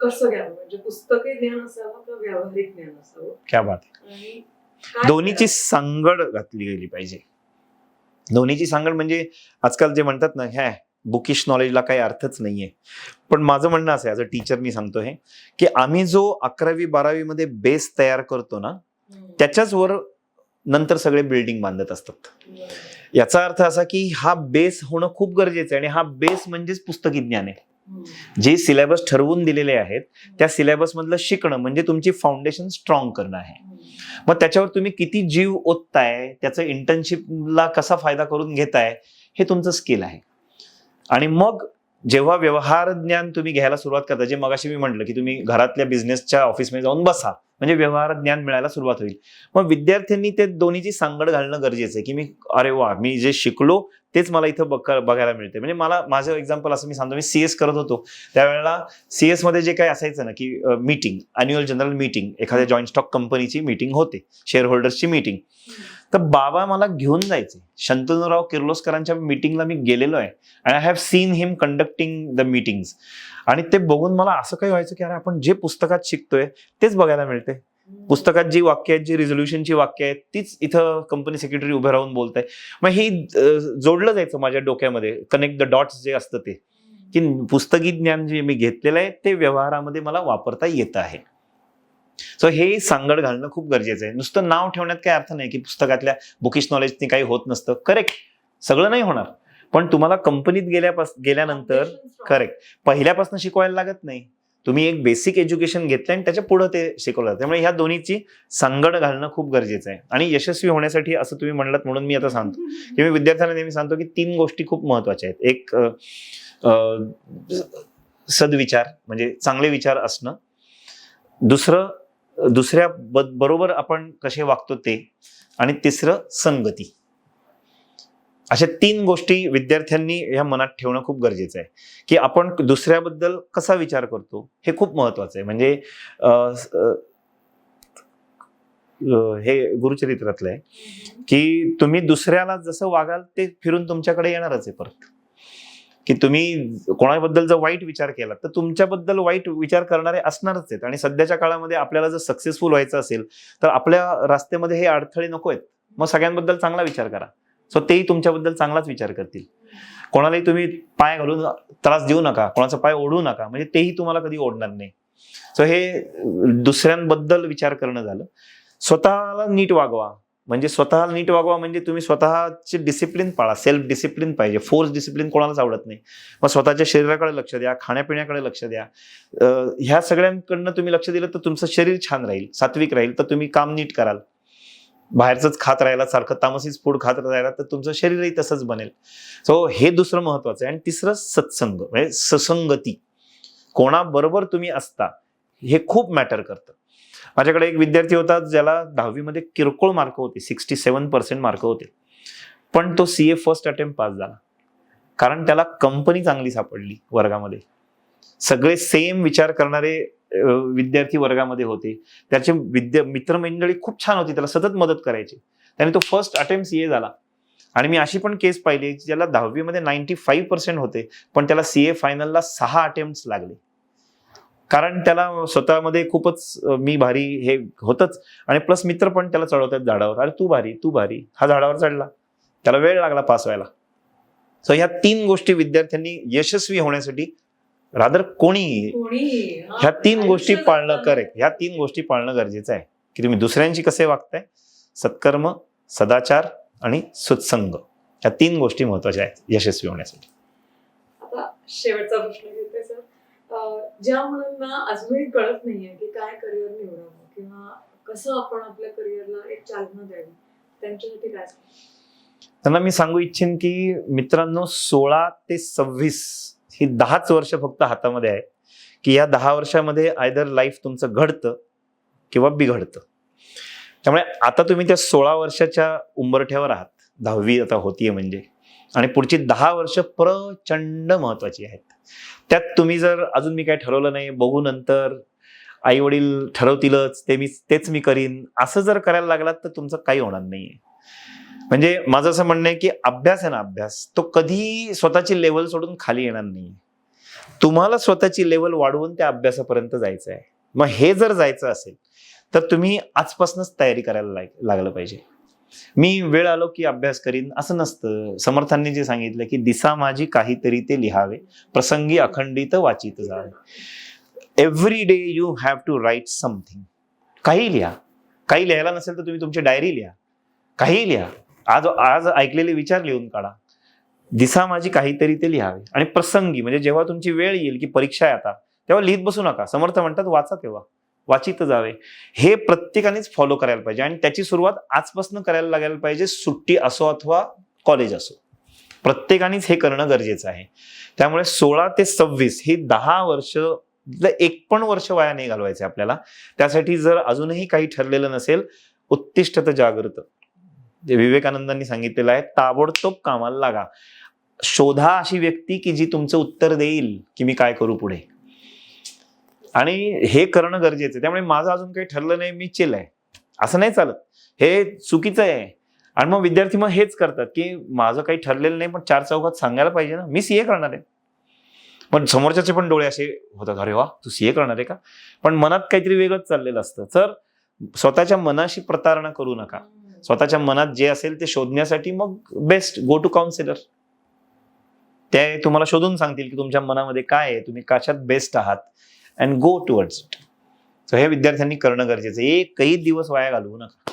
कसं घ्यावं? म्हणजे पुस्तकी ज्ञान असावं का व्यावहारिक ज्ञान असावं? क्या बात आहे. दोन्हीची सांगड घातली गेली पाहिजे. दोन्हीची सांगड म्हणजे आजकाल जे म्हणतात ना ह्या बुकिश नॉलेजला काही अर्थच नाहीये. पण माझं म्हणणं असं आहे, ॲज अ टीचर मी सांगतो हे की आम्ही जो 11वी-12वी मध्ये बेस तयार करतो ना त्याच्याच वर नंतर सगळे बिल्डिंग बांधत असतात.
याचा अर्थ असा की हा बेस होणं खूप गरजेचं आहे, आणि हा बेस म्हणजेच पुस्तकी ज्ञान आहे. जे सिलेबस ठरवून दिलेले आहेत त्या सिलेबस मधलं शिकणं म्हणजे तुमची फाउंडेशन स्ट्रॉंग करणं आहे. मग त्याच्यावर तुम्ही किती जीव ओतताय, त्याचं इंटर्नशिपला कसा फायदा करून घेताय, हे तुमचं स्किल आहे. आणि मग जेव्हा व्यवहार ज्ञान तुम्ही घ्यायला सुरुवात करता, जे मगाशी मी म्हटलं की तुम्ही घरातल्या बिझनेसच्या ऑफिसमध्ये जाऊन बसा म्हणजे व्यवहार ज्ञान मिळायला सुरुवात होईल. मग विद्यार्थ्यांनी ते दोन्हीची सांगड घालणं गरजेचं आहे की अरे वा, मी जे शिकलो तेच मला इथं बघायला मिळते. म्हणजे माझं एक्झाम्पल असं मी सांगतो, मी CS करत होतो त्यावेळेला CS मध्ये जे काही असायचं ना की मीटिंग, अॅन्युअल जनरल मीटिंग, एखाद्या जॉईंट स्टॉक कंपनीची मीटिंग होते, शेअर होल्डर्सची मीटिंग, तर बाबा मला घेऊन जायचे. शंतनुराव किर्लोस्करांच्या मीटिंगला मी गेलेलो आहे आणि I have seen him conducting the meetings. आणि ते बघून मला असं काही व्हायचं की अरे आपण जे पुस्तकात शिकतोय तेच बघायला मिळते. पुस्तकात जी वाक्य आहेत, जी रिझोल्युशनची वाक्य आहेत, तीच इथं कंपनी सेक्रेटरी उभे राहून बोलताय. मग हे जोडलं जायचं माझ्या डोक्यामध्ये, कनेक्ट द डॉट्स जे असतं ते, की पुस्तकी ज्ञान जे मी घेतलेलं आहे ते व्यवहारामध्ये मला वापरता येत आहे. सो हे सांगड घालणं खूप गरजेचं आहे. नुसतं नाव ठेवण्यात काही अर्थ नाही की पुस्तकातल्या बुकिश नॉलेजने काही होत नसतं. करेक्ट, सगळं नाही होणार, पण तुम्हाला कंपनीत गेल्यानंतर करेक्ट पहिल्यापासून शिकवायला लागत नाही. तुम्ही एक बेसिक एज्युकेशन घेतलं आणि त्याच्या पुढे ते शिकवलं. त्यामुळे ह्या दोन्हीची सांगड घालणं खूप गरजेचं आहे. आणि यशस्वी होण्यासाठी असं तुम्ही म्हणलात म्हणून मी आता सांगतो की मी विद्यार्थ्यांना नेहमी सांगतो की 3 गोष्टी खूप महत्वाच्या आहेत. एक सद्विचार म्हणजे चांगले विचार असणं, दुसऱ्या बरोबर आपण कसे वागतो ते, आणि तिसरं संगती. अशा 3 गोष्टी विद्यार्थ्यांनी ह्या मनात ठेवणं खूप गरजेचं आहे की आपण दुसऱ्याबद्दल कसा विचार करतो हे खूप महत्वाचं आहे. म्हणजे हे गुरुचरित्रातलं आहे की तुम्ही दुसऱ्याला जसं वागाल ते फिरून तुमच्याकडे येणारच आहे परत. की तुम्ही कोणाबद्दल जर वाईट विचार केला तर तुमच्याबद्दल वाईट विचार करणारे असणारच आहेत. आणि सध्याच्या काळामध्ये आपल्याला जर सक्सेसफुल व्हायचं असेल तर आपल्या रस्त्यामध्ये हे अडथळे नको आहेत. मग सगळ्यांबद्दल चांगला विचार करा, सो तेही तुमच्याबद्दल चांगलाच विचार करतील. कोणालाही तुम्ही पाय घालून त्रास देऊ नका, कोणाचा पाय ओढू नका, म्हणजे तेही तुम्हाला कधी ओढणार नाही. सो हे दुसऱ्यांबद्दल विचार करणं झालं. स्वतःला नीट वागवा, म्हणजे स्वतःला नीट वागवा म्हणजे तुम्ही स्वतःचे डिसिप्लिन पाळा. सेल्फ डिसिप्लिन पाहिजे. फोर्स डिसिप्लिन कोणालाच आवडत नाही. मग स्वतःच्या शरीराकडे लक्ष द्या, खाण्यापिण्याकडे लक्ष द्या. ह्या सगळ्यांकडनं तुम्ही लक्ष दिलं तर तुमचं शरीर छान राहील, सात्विक राहील, तर तुम्ही काम नीट कराल. बाहेरच खात राहिला, सारखं तामसीच फूड खात राहिला तर तुमचं शरीरही तसंच बनेल. सो हे दुसरं महत्वाचं आहे. आणि तिसरं सत्संग म्हणजे ससंगती. कोणाबरोबर तुम्ही असता हे खूप मॅटर करतं. माझ्याकडे एक विद्यार्थी होता ज्याला 10वी मध्ये किरकोळ मार्क होते, 67% मार्क होते, पण तो CA फर्स्ट अटेम्प्ट पास झाला कारण त्याला कंपनी चांगली सापडली. वर्गामध्ये सगळे सेम विचार करणारे विद्यार्थी वर्गामध्ये होते. त्याचे मित्रमंडळी खूप छान होती, त्याला सतत मदत करायची. त्याने तो फर्स्ट अटेम्प्ट CA झाला. आणि मी अशी पण केस पाहिली ज्याला 10वी मध्ये 95% होते पण त्याला CA फायनलला 6 अटेम्प्ट लागले. कारण त्याला स्वतःमध्ये खूपच मी भारी हे होतच, आणि प्लस मित्र पण त्याला चढवतात झाडावर, अरे तू भारी तू भारी. हा झाडावर चढला, त्याला वेळ लागला पास व्हायला. सो ह्या 3 गोष्टी विद्यार्थ्यांनी यशस्वी होण्यासाठी रादर कोणी ह्या 3 गोष्टी पाळणं करेक्ट, ह्या 3 गोष्टी पाळणं गरजेचं आहे की तुम्ही दुसऱ्यांशी कसे वागताय, सत्कर्म, सदाचार आणि सत्संग. ह्या 3 गोष्टी महत्वाच्या आहेत यशस्वी होण्यासाठी.
आता शेवटचा प्रश्न घेते सर. ज्या मुलांना अजूनही कळत नाहीये की काय करिअर निवडावं किंवा कसं आपण आपल्या करिअरला एक चालना द्यावी, त्यांच्यासाठी काय
त्यांना मी सांगू इच्छिन की मित्रांनो, 16 ते 26 ही 10च वर्ष फक्त हातामध्ये आहे की या 10 वर्षामध्ये आयदर लाईफ तुमचं घडतं किंवा बिघडतं. त्यामुळे आता तुम्ही त्या 16 वर्षाच्या उंबरठ्यावर आहात, 10वी आता होतीये म्हणजे, आणि पुढची 10 वर्ष प्रचंड महत्वाची आहेत. त्यात तुम्ही जर अजून मी काय ठरवलं नाही, बघू नंतर, आई वडील ठरवतीलच तेच मी करीन, असं जर करायला लागलात तर तुमचं काही होणार नाहीये. म्हणजे माझं असं म्हणणं आहे की अभ्यास आहे ना, अभ्यास तो कधी स्वतःची लेवल सोडून खाली येणार नाही. तुम्हाला स्वतःची लेवल वाढवून त्या अभ्यासापर्यंत जायचं आहे. मग हे जर जायचं असेल तर तुम्ही आजपासूनच तयारी करायला लागलं पाहिजे. मी वेळ आलो की अभ्यास करीन असं नसतं. समर्थांनी जे सांगितलं की दिसा माझी काहीतरी ते लिहावे, प्रसंगी अखंडित वाचित जावे. Every day you have to write something. काही लिहा. काही लिहायला नसेल तर तुम्ही तुमची डायरी लिहा, काही लिहा. आज आज ऐकलेले विचार लिहून काढा. दिसा माझी काहीतरी ते लिहावे. आणि प्रसंगी म्हणजे जेव्हा तुमची वेळ येईल की परीक्षा आहे आता, तेव्हा लिहित बसू नका. समर्थ म्हणतात वाचा तेव्हा, वाचित जावे. हे प्रत्येकानेच फॉलो करायला पाहिजे आणि त्याची सुरुवात आजपासून करायला लागायला पाहिजे, सुट्टी असो अथवा कॉलेज असो. प्रत्येकानेच हे करणं गरजेचं आहे. त्यामुळे 16 ते 26 ही 10 वर्ष, एक पण वर्ष वाया नाही घालवायचे आपल्याला. त्यासाठी जर अजूनही काही ठरलेलं नसेल, उत्तिष्ठत जागृत, जे विवेकानंदांनी सांगितलेलं आहे, ताबडतोब कामाला लागा. शोधा अशी व्यक्ती की जी तुमचं उत्तर देईल की मी काय करू पुढे. आणि हे करणं गरजेचं आहे. त्यामुळे माझं अजून काही ठरलं नाही, मी चिल आहे, असं नाही चालत. हे चुकीचं आहे. आणि मग विद्यार्थी मग हेच करतात की माझं काही ठरलेलं नाही पण 4 चौघात सांगायला पाहिजे ना, मी सीए करणार आहे. पण समोरच्याचे पण डोळे असे होतात, अरे वा तू सीए करणार आहे का. पण मनात काहीतरी वेगळंच चाललेलं असतं. तर स्वतःच्या मनाशी प्रतारणा करू नका. स्वतःच्या मनात जे असेल ते शोधण्यासाठी मग बेस्ट गो टू काउन्सिलर. ते तुम्हाला शोधून सांगतील की तुमच्या मनामध्ये काय आहे, तुम्ही कशात बेस्ट आहात, and go towards it. So हे विद्यार्थ्यांनी करणं गरजेचं आहे. एकही दिवस वाया घालवू नका.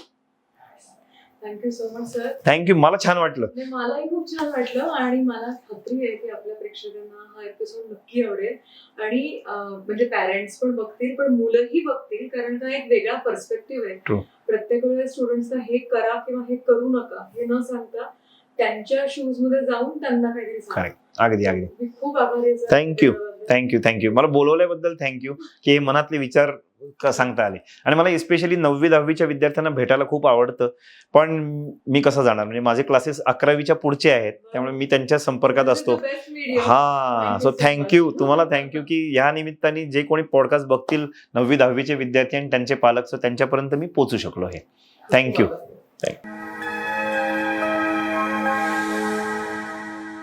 Thank you so much sir.
Thank you. मला छान वाटलं.
मलाही खूप छान वाटलं आणि मला खात्री आहे की आपल्या प्रेक्षकांना हा एपिसोड नक्की आवडेल आणि म्हणजे पॅरेंट्स पण बघतील पण मुलंही बघतील, कारण का एक वेगळा पर्स्पेक्टिव्ह आहे.
True.
प्रत्येक वेळेस स्टुडंट्सला हे करा किंवा हे करू नका हे न सांगता त्यांच्या शूज मध्ये जाऊन त्यांना काहीतरी सांगा.
करेक्ट. अगदी अगदी.
मी खूप आभारी आहे sir.
थँक्यू. थँक्यू. थँक्यू. मला बोलवल्याबद्दल थँक्यू की हे मनातले विचार सांगता आले. आणि मला एस्पेशली 9वी 10वीच्या विद्यार्थ्यांना भेटायला खूप आवडतं. पण मी कसं जाणार, म्हणजे माझे क्लासेस 11वीच्या पुढचे आहेत, त्यामुळे मी त्यांच्या संपर्कात असतो.
The best medium.
हा, सो थँक्यू. तुम्हाला थँक्यू की या निमित्ताने जे कोणी पॉडकास्ट बघतील 9वी 10वीचे विद्यार्थी आणि त्यांचे पालक, सो त्यांच्यापर्यंत मी पोहोचू शकलो. हे थँक्यू.
खूप आभारी आहे.